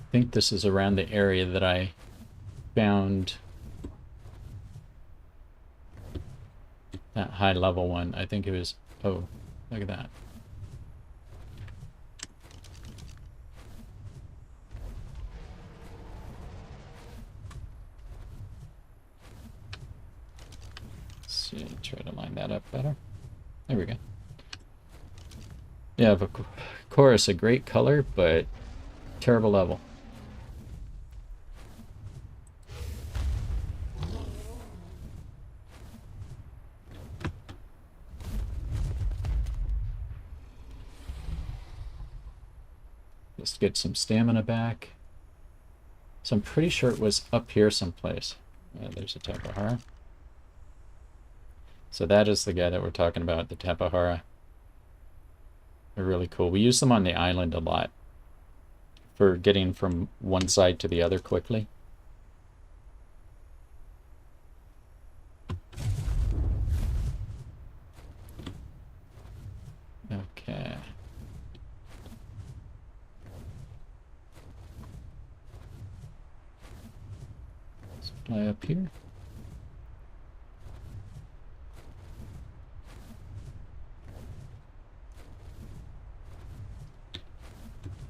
I think this is around the area that I found that high level one. I think it was, oh, look at that. Let's see, try to line that up better. There we go. Yeah, of course, a great color, but terrible level. Let's get some stamina back. So I'm pretty sure it was up here someplace. There's a Tapahara. So that is the guy that we're talking about, the Tapahara. They're really cool. We use them on the island a lot for getting from one side to the other quickly. Okay. Let's fly up here.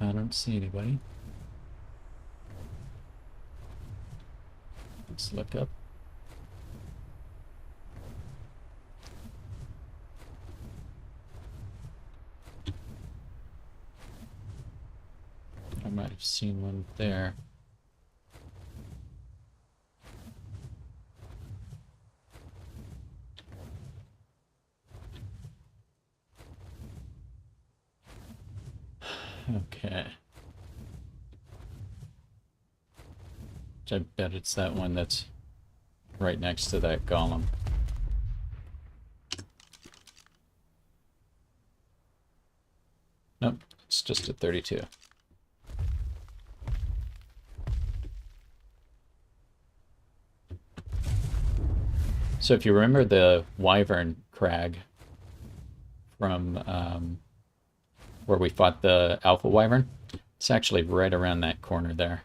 I don't see anybody. Let's look up. I might have seen one there. Okay. I bet it's that one that's right next to that golem. Nope, it's just a 32. So if you remember the Wyvern Crag from where we fought the Alpha Wyvern, it's actually right around that corner there.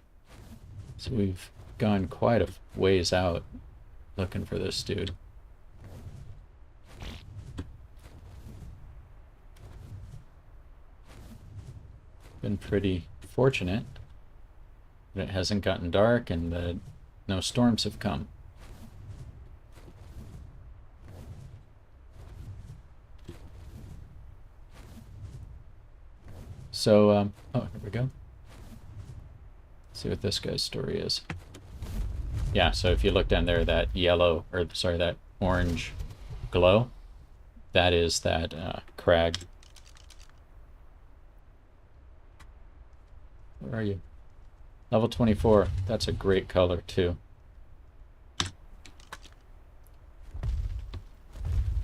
So we've gone quite a ways out looking for this dude. Been pretty fortunate that it hasn't gotten dark and that no storms have come. So, oh, here we go. Let's see what this guy's story is. Yeah, so if you look down there, that yellow, or sorry, that orange glow, that is that crag. Where are you? Level 24. That's a great color, too.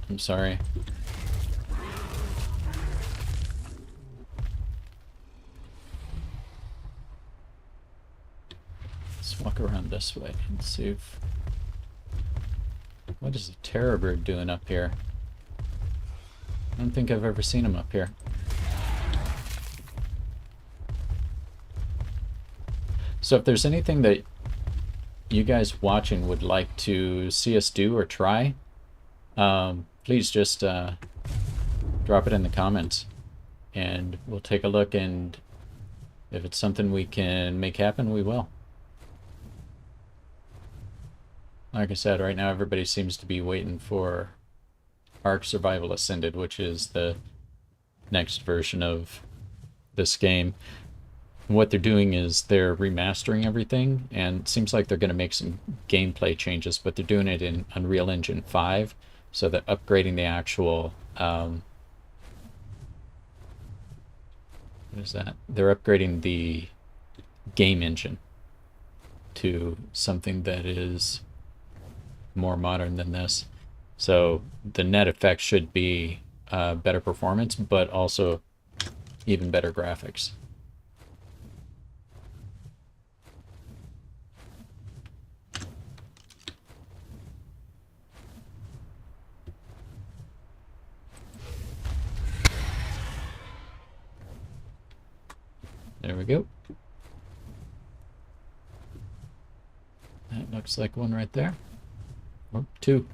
I'm sorry. Let's walk around this way and see if... What is the terror bird doing up here? I don't think I've ever seen him up here. So if there's anything that you guys watching would like to see us do or try, please just drop it in the comments and we'll take a look, and if it's something we can make happen, we will. Like I said, right now everybody seems to be waiting for ARK Survival Ascended, which is the next version of this game. And what they're doing is they're remastering everything, and it seems like they're going to make some gameplay changes, but they're doing it in Unreal Engine 5, so they're upgrading the actual What is that? They're upgrading the game engine to something that is more modern than this. So the net effect should be better performance, but also even better graphics. There we go. That looks like one right there. Or two.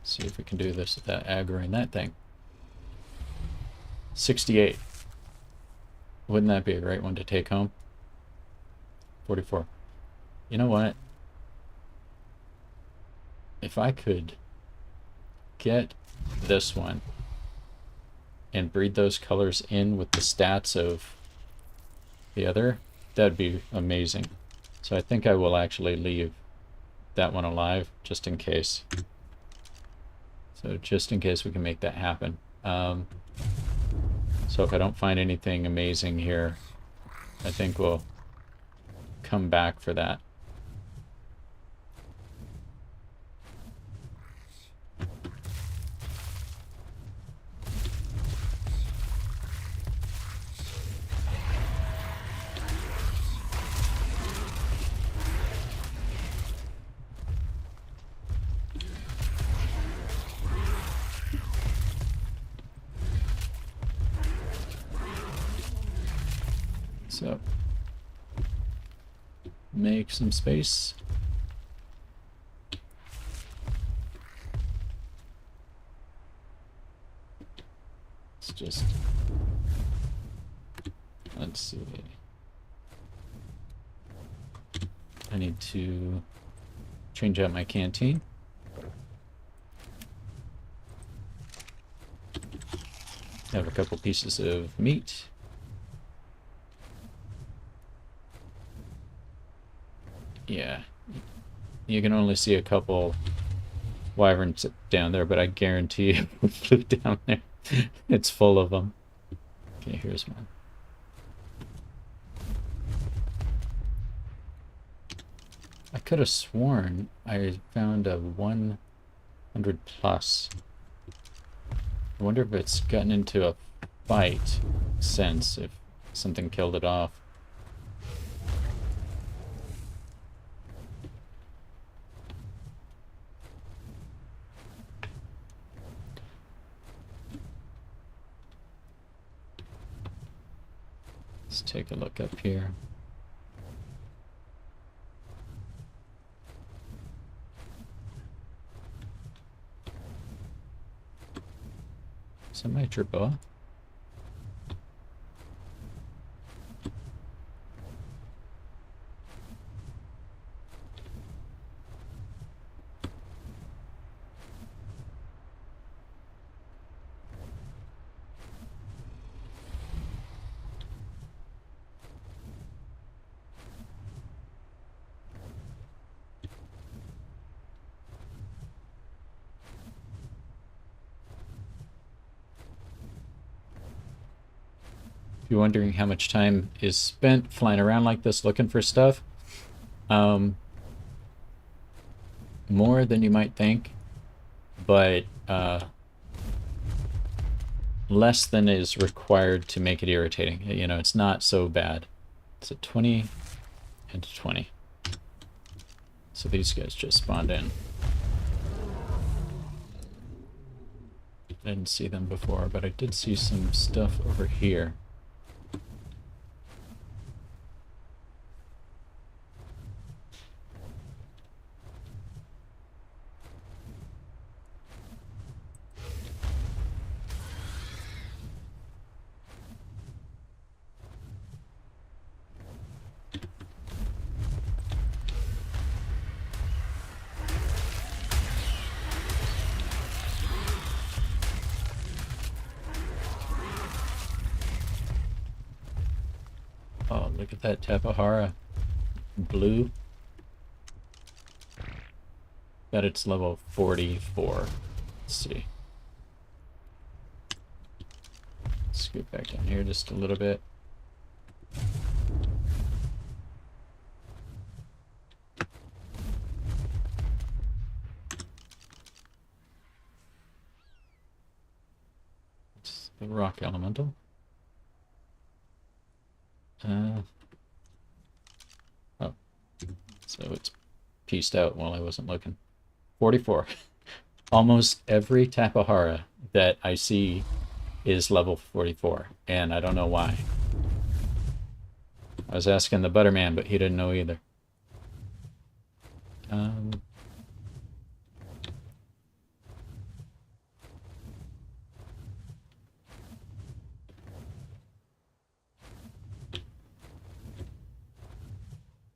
See if we can do this without aggroing that thing. 68. Wouldn't that be a great one to take home? 44. You know what? If I could get this one and breed those colors in with the stats of the other, that'd be amazing. So I think I will actually leave that one alive just in case. So just in case we can make that happen. So if I don't find anything amazing here, I think we'll come back for that. So, make some space. It's just, let's see. I need to change out my canteen. Have a couple pieces of meat. Yeah, you can only see a couple wyverns down there, but I guarantee you we flew down there. It's full of them. Okay, here's one. I could have sworn I found a 100 plus. I wonder if it's gotten into a fight since, if something killed it off. Let's take a look up here. Is that my jerboa? If you're wondering how much time is spent flying around like this looking for stuff, more than you might think, but less than is required to make it irritating. You know, it's not so bad. It's a 20 and a 20. So these guys just spawned in. I didn't see them before, but I did see some stuff over here. Oh, look at that Tapahara blue. Bet it's level 44. Let's see. get back down here just a little bit. It's the rock elemental. Oh, so it's pieced out while I wasn't looking. 44. Almost every Tapahara that I see is level 44, and I don't know why. I was asking the ButterMan, but he didn't know either.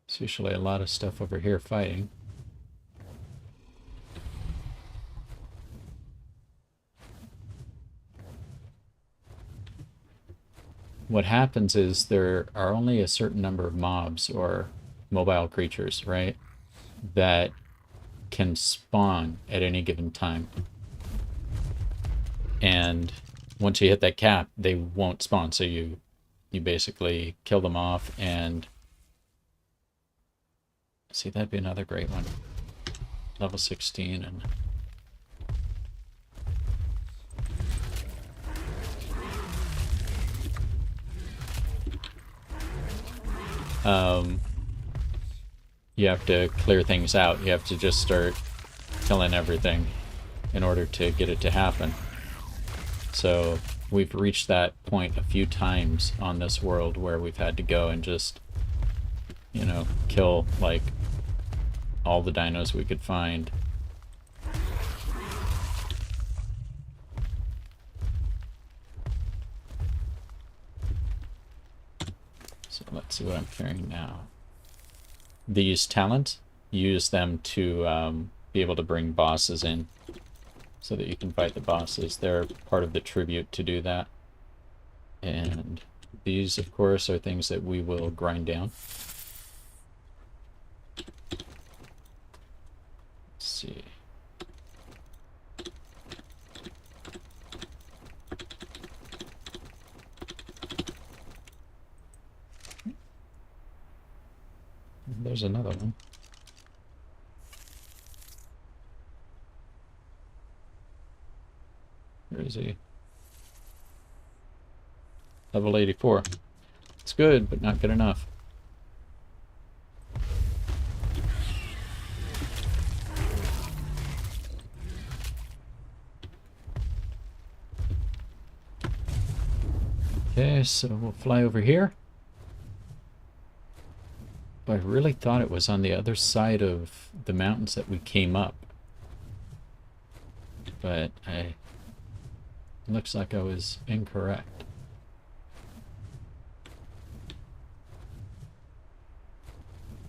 There's usually a lot of stuff over here fighting. What happens is there are only a certain number of mobs or mobile creatures, right, that can spawn at any given time. And once you hit that cap, they won't spawn, so you basically kill them off. And see, that'd be another great one. Level 16 and you have to clear things out. You have to just start killing everything in order to get it to happen. So we've reached that point a few times on this world where we've had to go and just, you know, kill like all the dinos we could find. So let's see what I'm carrying now. These talents, use them to be able to bring bosses in so that you can fight the bosses. They're part of the tribute to do that. And these, of course, are things that we will grind down. Let's see. There's another one. Where is he? Level 84. It's good, but not good enough. Okay, so we'll fly over here. I really thought it was on the other side of the mountains that we came up. But it looks like I was incorrect.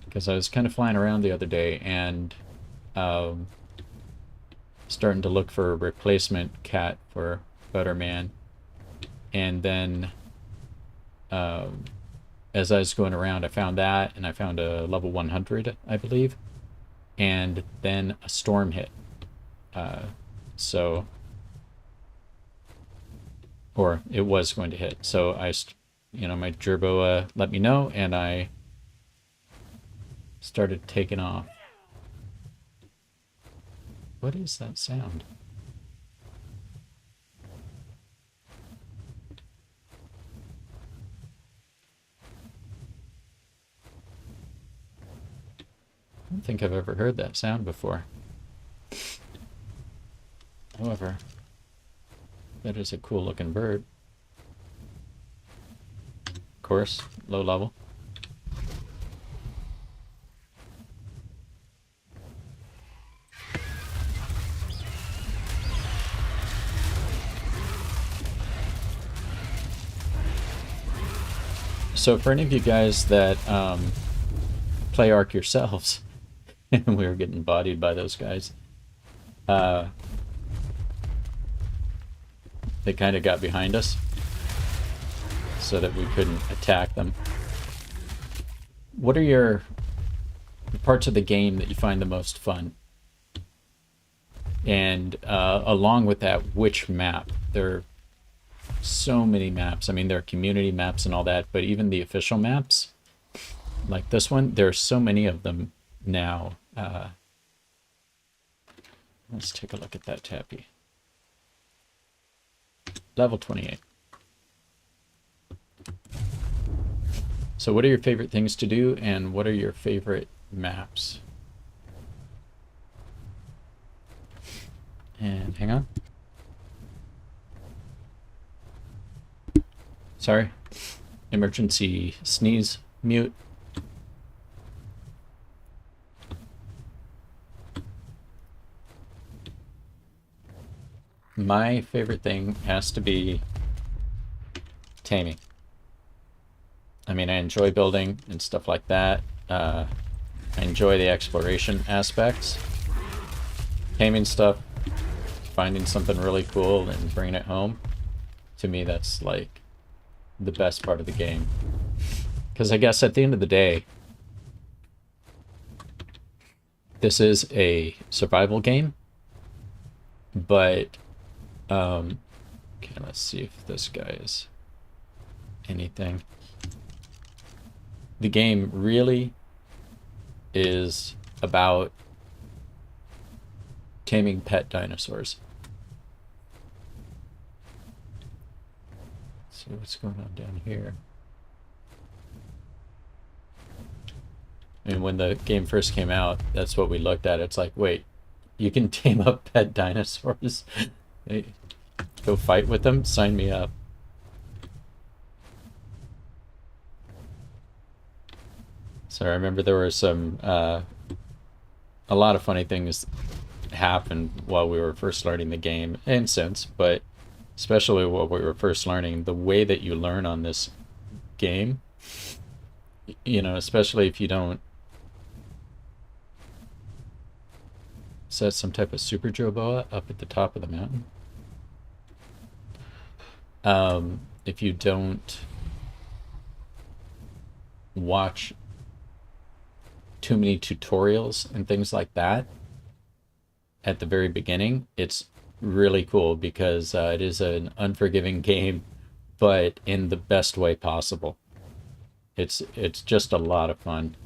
Because I was kind of flying around the other day and starting to look for a replacement cat for ButterMan. And then as I was going around, I found that, and I found a level 100, I believe, and then a storm hit. Or it was going to hit. So my gerbo let me know, and I started taking off. What is that sound? I don't think I've ever heard that sound before. However, that is a cool looking bird. Of course, low level. So for any of you guys that play ARK yourselves, and we were getting bodied by those guys, they kind of got behind us so that we couldn't attack them. What are the parts of the game that you find the most fun? And along with that, which map? So many maps. I mean, there are community maps and all that, but even the official maps, like this one, there are so many of them now. Let's take a look at that tappy. Level 28. So what are your favorite things to do, and what are your favorite maps? And hang on. Sorry. Emergency sneeze mute. My favorite thing has to be taming. I mean, I enjoy building and stuff like that. I enjoy the exploration aspects. Taming stuff, finding something really cool and bringing it home. To me, that's like the best part of the game. Because I guess at the end of the day, this is a survival game. But, okay, let's see if this guy is anything. The game really is about taming pet dinosaurs. Let's see what's going on down here. I mean, when the game first came out, that's what we looked at. It's like, wait, you can tame up pet dinosaurs? Hey, go fight with them? Sign me up. So I remember there were some, a lot of funny things happened while we were first learning the game, and since, but especially while we were first learning, the way that you learn on this game, you know, especially if you don't set some type of super Joboa up at the top of the mountain. If you don't watch too many tutorials and things like that at the very beginning, it's really cool because it is an unforgiving game, but in the best way possible. It's just a lot of fun.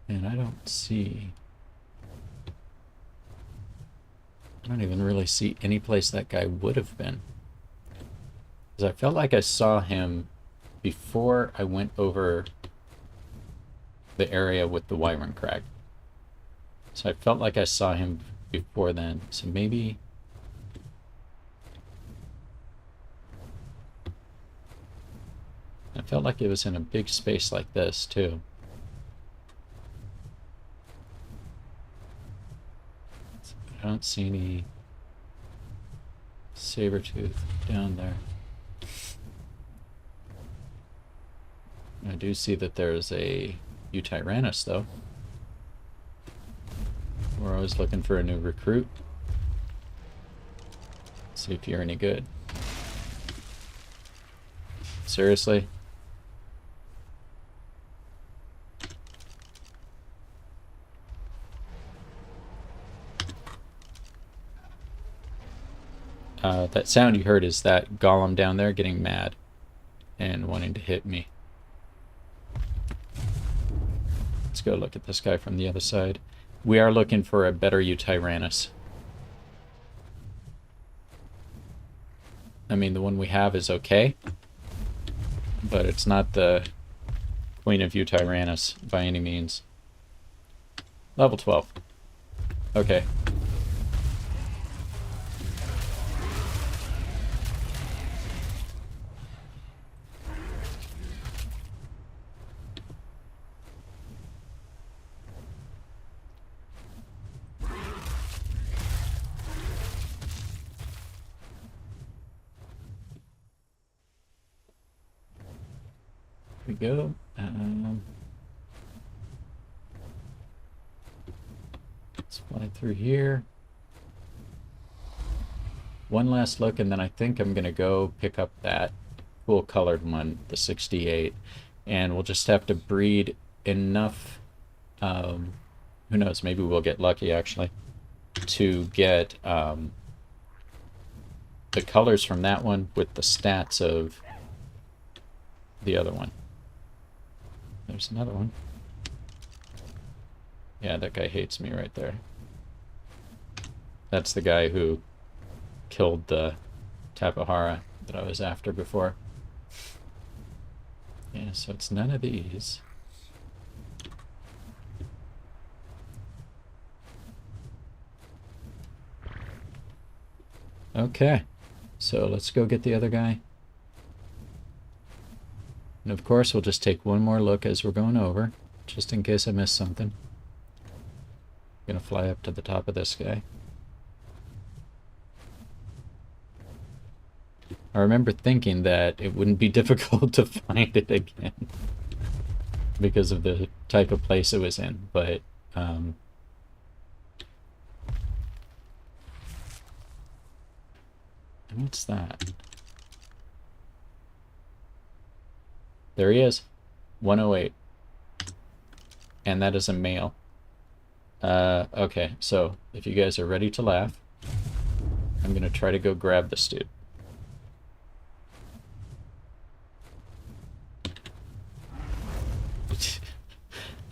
And I don't even really see any place that guy would have been. Because I felt like I saw him before I went over the area with the Wyvern Crag. So I felt like I saw him before then. So maybe... I felt like it was in a big space like this, too. I don't see any sabertooth down there. I do see that there's a Utyrannus, though. We're always looking for a new recruit. See if you're any good. Seriously? That sound you heard is that golem down there getting mad and wanting to hit me. Let's go look at this guy from the other side. We are looking for a better Utyrannus. I mean, the one we have is okay, but it's not the Queen of Utyrannus by any means. Level 12. Okay. We go. Let's fly through here. One last look, and then I think I'm going to go pick up that cool colored one, the 68. And we'll just have to breed enough who knows, maybe we'll get lucky actually to get the colors from that one with the stats of the other one. There's another one. Yeah, that guy hates me right there. That's the guy who killed the Tapahara that I was after before. Yeah, so it's none of these. Okay, so let's go get the other guy. And of course, we'll just take one more look as we're going over, just in case I missed something. I'm gonna fly up to the top of this guy. I remember thinking that it wouldn't be difficult to find it again because of the type of place it was in, but what's that? There he is, 108, and that is a male. Okay, so if you guys are ready to laugh, I'm gonna try to go grab this dude.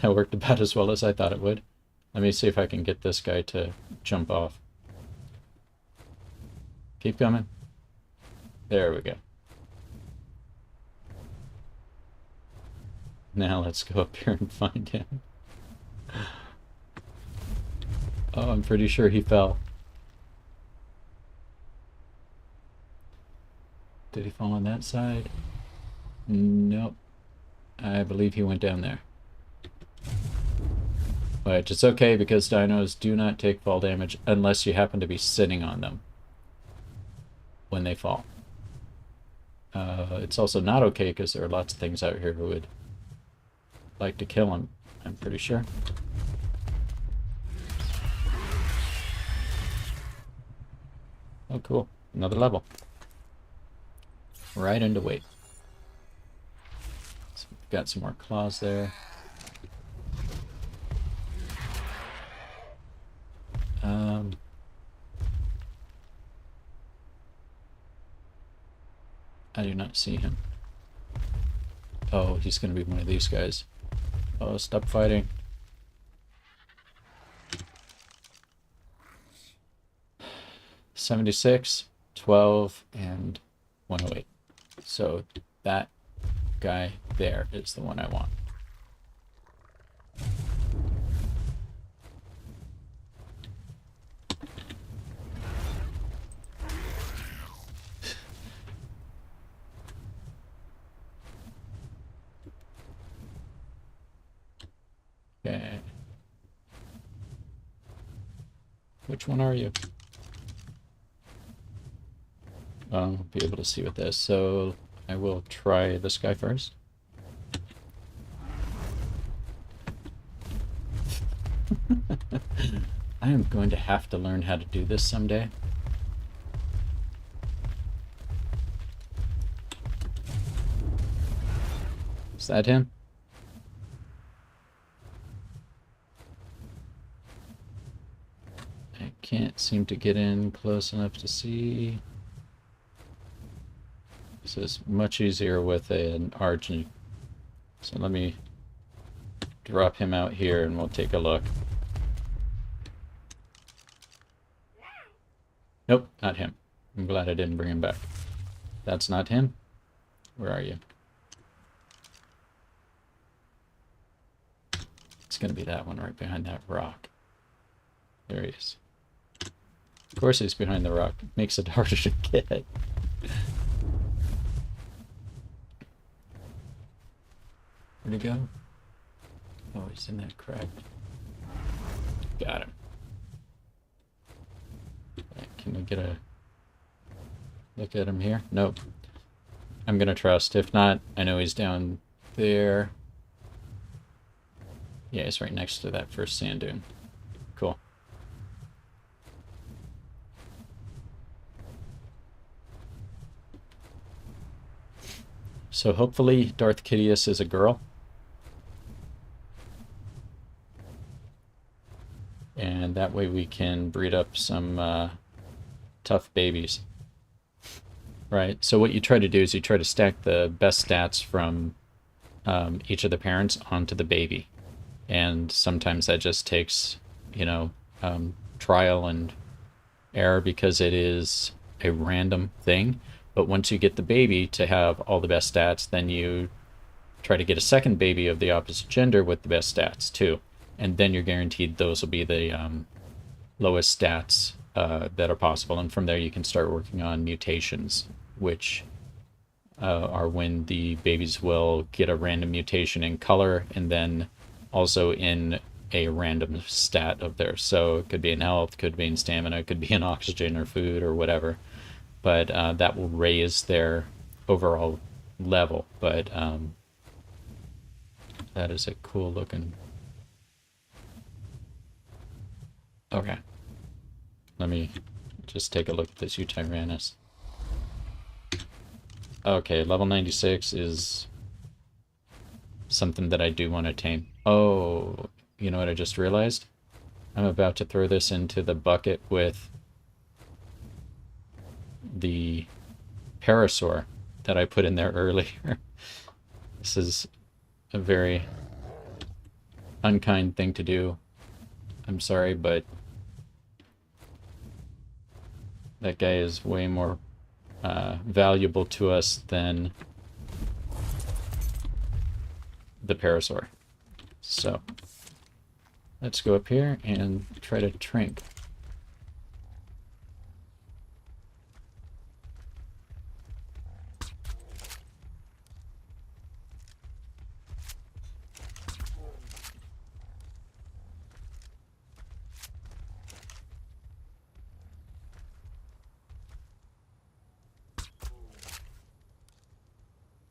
That worked about as well as I thought it would. Let me see if I can get this guy to jump off. Keep coming. There we go. Now let's go up here and find him. Oh, I'm pretty sure he fell. Did he fall on that side? Nope. I believe he went down there. Which it's okay because dinos do not take fall damage unless you happen to be sitting on them when they fall. It's also not okay because there are lots of things out here who would like to kill him, I'm pretty sure. Oh, cool. Another level. Right into weight. So we've got some more claws there. I do not see him. Oh, he's going to be one of these guys. Oh, stop fighting. $76, $12, and $108. So that guy there is the one I want. Okay. Which one are you? I'll be able to see with this, so I will try this guy first. I am going to have to learn how to do this someday. Is that him? I can't seem to get in close enough to see. This is much easier with an Argent. So let me drop him out here and we'll take a look. Nope, not him. I'm glad I didn't bring him back. That's not him. Where are you? It's gonna be that one right behind that rock. There he is. Of course he's behind the rock. Makes it harder to get. Where'd he go? Oh, he's in that crack. Got him. Can we get a look at him here? Nope. I'm gonna trust. If not, I know he's down there. Yeah, he's right next to that first sand dune. Cool. So hopefully Darth Kidius is a girl. way we can breed up some tough babies. Right, so what you try to do is you try to stack the best stats from each of the parents onto the baby. And sometimes that just takes, you know, trial and error because it is a random thing. But once you get the baby to have all the best stats, then you try to get a second baby of the opposite gender with the best stats too. And then you're guaranteed those will be the lowest stats that are possible. And from there you can start working on mutations, which are when the babies will get a random mutation in color and then also in a random stat of theirs. So it could be in health, could be in stamina, could be in oxygen or food or whatever. But that will raise their overall level. But that is a cool looking... Okay. Let me just take a look at this Utyrannus. Okay, level 96 is something that I do want to tame. Oh, you know what I just realized? I'm about to throw this into the bucket with the Parasaur that I put in there earlier. This is a very unkind thing to do. I'm sorry, but that guy is way more valuable to us than the Parasaur. So let's go up here and try to trink.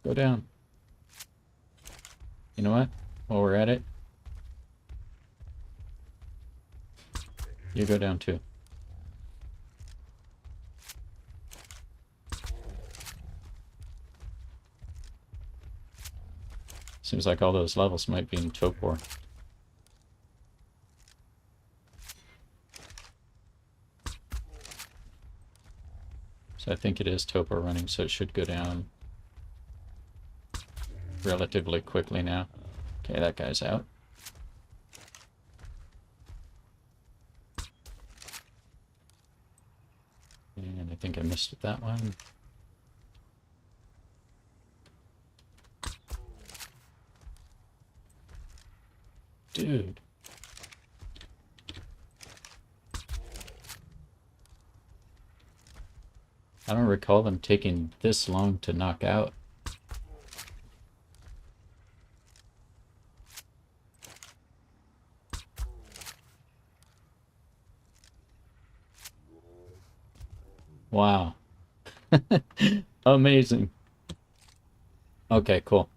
Go down. You know what? While we're at it, you go down too. Seems like all those levels might be in Topor. So I think it is Topor running, so it should go down relatively quickly now. Okay, that guy's out. And I think I missed that one. Dude. I don't recall them taking this long to knock out. Wow. Amazing. Okay, cool.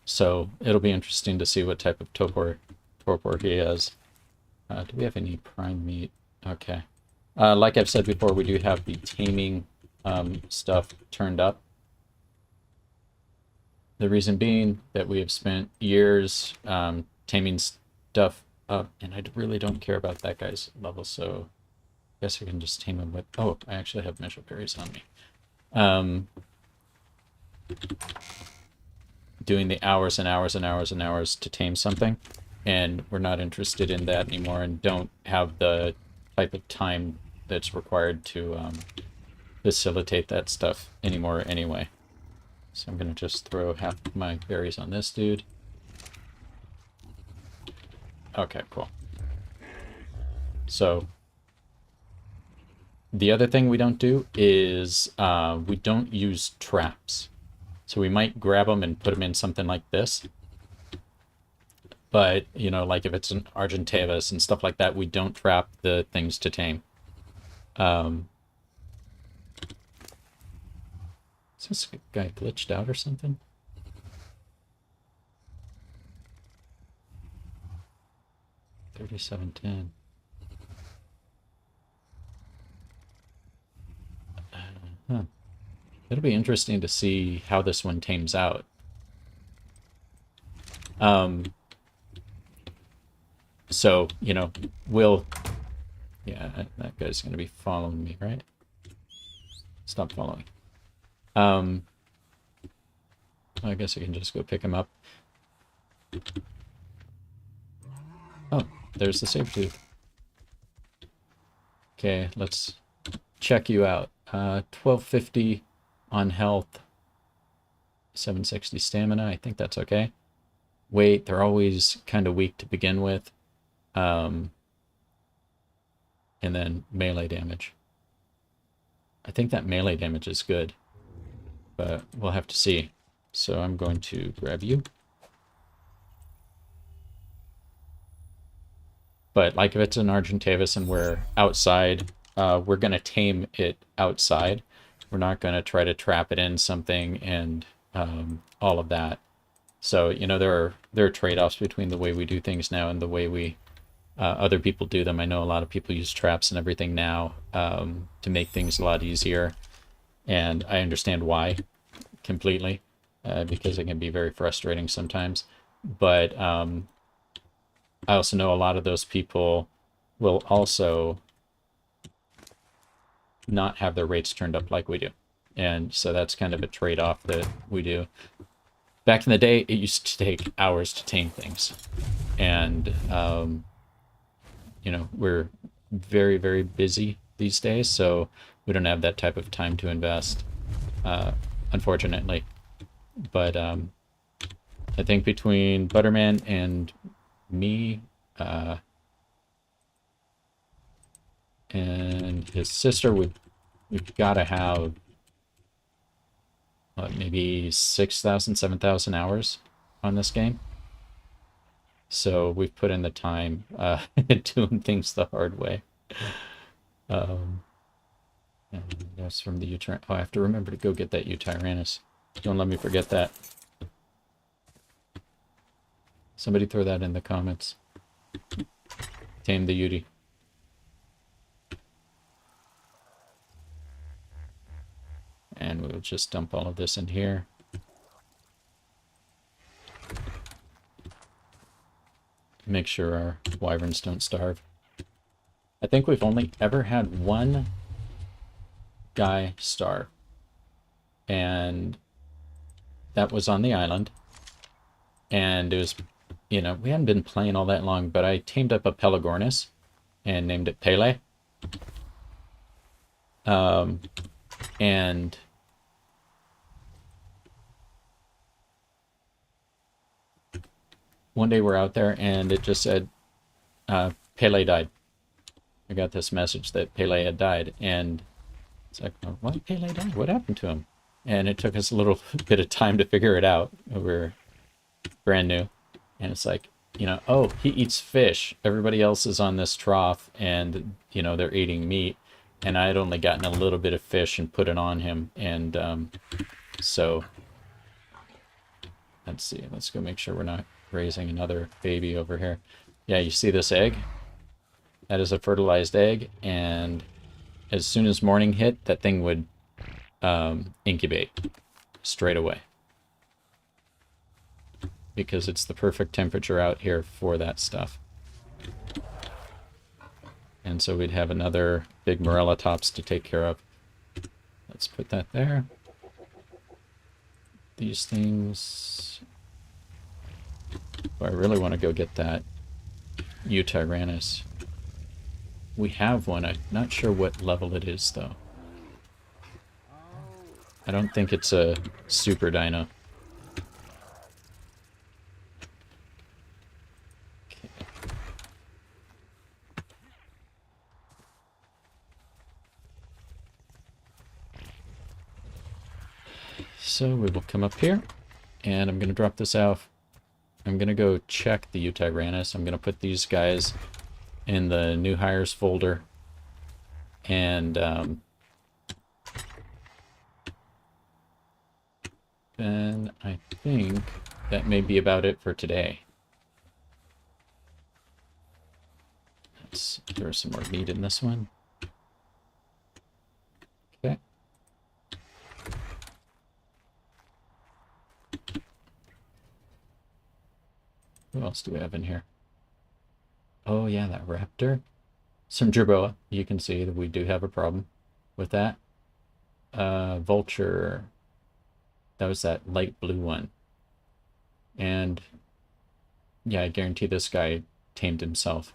So it'll be interesting to see what type of torpor he has. Do we have any prime meat? Okay. Like I've said before, we do have the taming stuff turned up. The reason being that we have spent years taming stuff up, and I really don't care about that guy's level, so I guess I can just tame him with... Oh, I actually have measure berries on me. Doing the hours and hours and hours and hours to tame something, and we're not interested in that anymore and don't have the type of time that's required to facilitate that stuff anymore anyway. So I'm going to just throw half of my berries on this dude. Okay, cool. So the other thing we don't do is we don't use traps. So we might grab them and put them in something like this. But, you know, like if it's an Argentavis and stuff like that, we don't trap the things to tame. Is this guy glitched out or something? $37.10. Huh. It'll be interesting to see how this one tames out. So, you know, we'll Yeah, that guy's gonna be following me, right? Stop following. I guess I can just go pick him up. Oh, there's the sabertooth. Okay, let's check you out. 1250 on health, 760 stamina. I think that's okay. Weight, they're always kind of weak to begin with. And then melee damage. I think that melee damage is good, but we'll have to see. So I'm going to grab you. But like if it's an Argentavis and we're outside, we're going to tame it outside. We're not going to try to trap it in something and all of that. So, you know, there are trade-offs between the way we do things now and the way we other people do them. I know a lot of people use traps and everything now to make things a lot easier. And I understand why completely, because it can be very frustrating sometimes. But I also know a lot of those people will also not have their rates turned up like we do. And so that's kind of a trade-off that we do. Back in the day, it used to take hours to tame things. And, you know, we're very, very busy these days, so we don't have that type of time to invest, unfortunately. But I think between ButterMan and me and his sister, we've got to have maybe 6,000, 7,000 hours on this game. So we've put in the time doing things the hard way. And that's from the U-Tyrannus. Oh, I have to remember to go get that U-Tyrannus. Don't let me forget that. Somebody throw that in the comments. Tame the Uti. And we'll just dump all of this in here. Make sure our wyverns don't starve. I think we've only ever had one guy starve. And that was on the island. And it was, you know, we hadn't been playing all that long, but I tamed up a Pelagornis and named it Pele. And one day we're out there and it just said, Pele died. I got this message that Pele had died, and it's like, oh, why Pele died? What happened to him? And it took us a little bit of time to figure it out. We're brand new. And it's like, you know, oh, he eats fish. Everybody else is on this trough and, you know, they're eating meat. And I had only gotten a little bit of fish and put it on him. And so, let's see. Let's go make sure we're not raising another baby over here. Yeah, you see this egg? That is a fertilized egg. And as soon as morning hit, that thing would incubate straight away. Because it's the perfect temperature out here for that stuff. And so we'd have another big Morellatops to take care of. Let's put that there. These things... Oh, I really want to go get that U-Tyrannus. We have one. I'm not sure what level it is, though. I don't think it's a super dino. So we will come up here, and I'm going to drop this off. I'm going to go check the U-Tyrannus. I'm going to put these guys in the new hires folder. And then I think that may be about it for today. Let's throw some more meat in this one. Okay. Who else do we have in here? Oh yeah, that raptor. some jerboa. You can see that we do have a problem with that. Vulture, that was that light blue one. And yeah, I guarantee this guy tamed himself.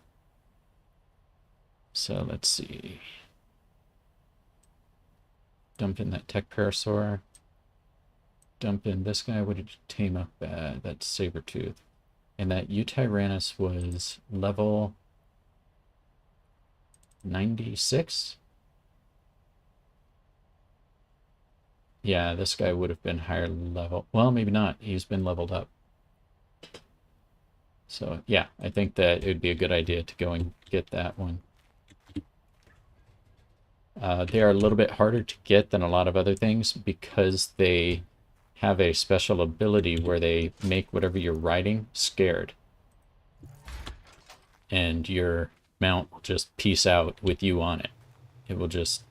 So let's see. Dump in that tech parasaur. Dump in this guy. What did you tame up? That's sabertooth. And that Utyrannus was level 96? Yeah, this guy would have been higher level. Well, maybe not. He's been leveled up. So yeah, I think that it would be a good idea to go and get that one. They are a little bit harder to get than a lot of other things because they have a special ability where they make whatever you're riding scared. And your mount will just peace out with you on it. It will just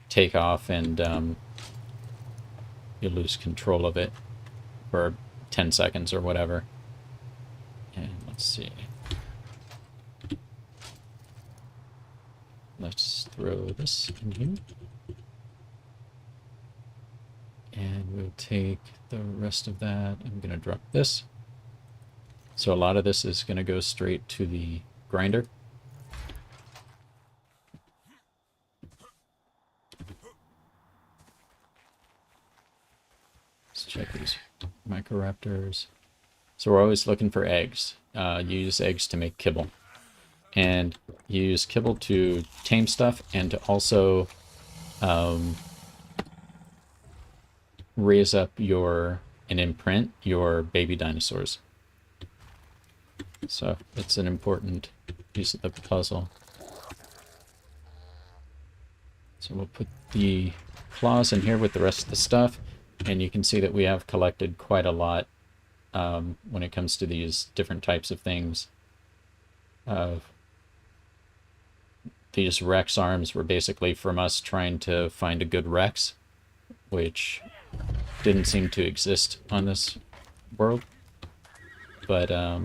take off and you'll lose control of it for 10 seconds or whatever. And let's see. Let's throw this in here. And we'll take the rest of that. I'm going to drop this. So a lot of this is going to go straight to the grinder. Let's check these Microraptors. So we're always looking for eggs. You use eggs to make kibble. And you use kibble to tame stuff and to also raise up and imprint your baby dinosaurs. So it's an important piece of the puzzle. So we'll put the claws in here with the rest of the stuff, and you can see that we have collected quite a lot when it comes to these different types of things. These Rex arms were basically from us trying to find a good Rex, which didn't seem to exist on this world. But I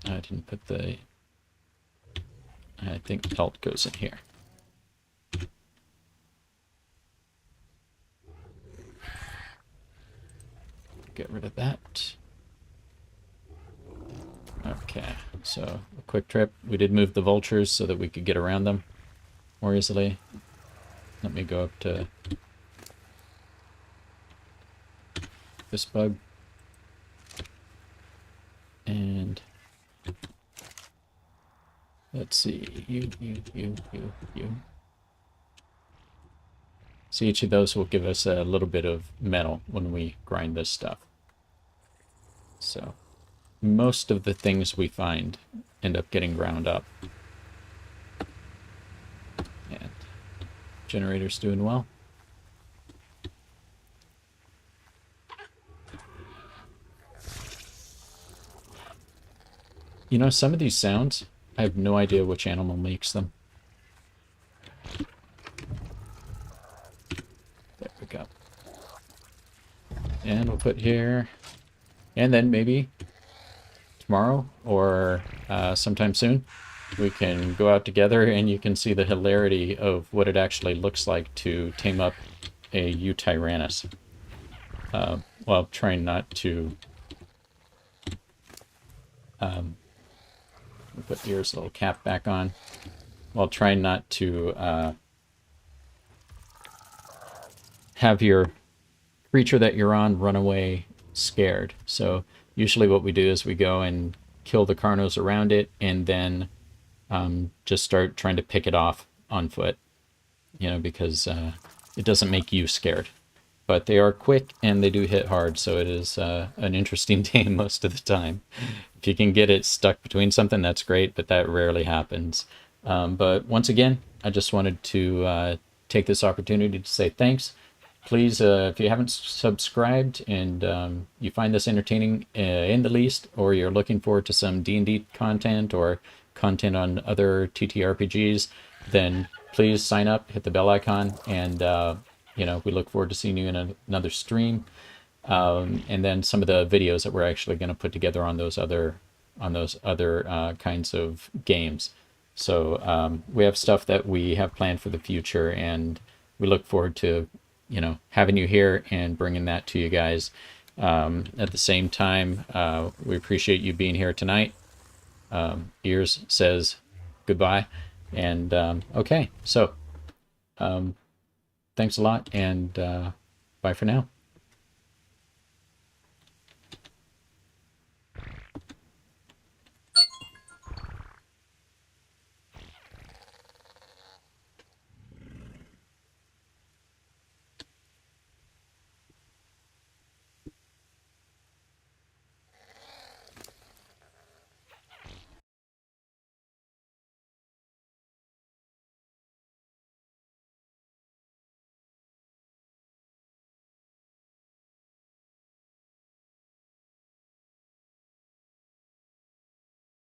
didn't put the... I think pelt goes in here. Get rid of that. Okay, so a quick trip. We did move the vultures so that we could get around them more easily. Let me go up to this bug. And let's see, you. So each of those will give us a little bit of metal when we grind this stuff. So most of the things we find end up getting ground up. And generator's doing well. You know, some of these sounds, I have no idea which animal makes them. There we go. And we'll put here, and then maybe tomorrow or sometime soon, we can go out together and you can see the hilarity of what it actually looks like to tame up a Utyrannus. While trying not to... put Ear's little cap back on. While trying not to have your creature that you're on run away scared. So usually what we do is we go and kill the carnos around it and then just start trying to pick it off on foot, you know, because it doesn't make you scared. But they are quick and they do hit hard, so it is an interesting game most of the time. If you can get it stuck between something, that's great, but that rarely happens. But once again, I just wanted to take this opportunity to say thanks. Please, if you haven't subscribed and you find this entertaining in the least, or you're looking forward to some D&D content or content on other TTRPGs, then please sign up, hit the bell icon, and you know, we look forward to seeing you in another stream. And then some of the videos that we're actually going to put together on those other kinds of games. So we have stuff that we have planned for the future, and we look forward to, having you here and bringing that to you guys. At the same time, we appreciate you being here tonight. Ears says goodbye. And okay, so thanks a lot, and bye for now.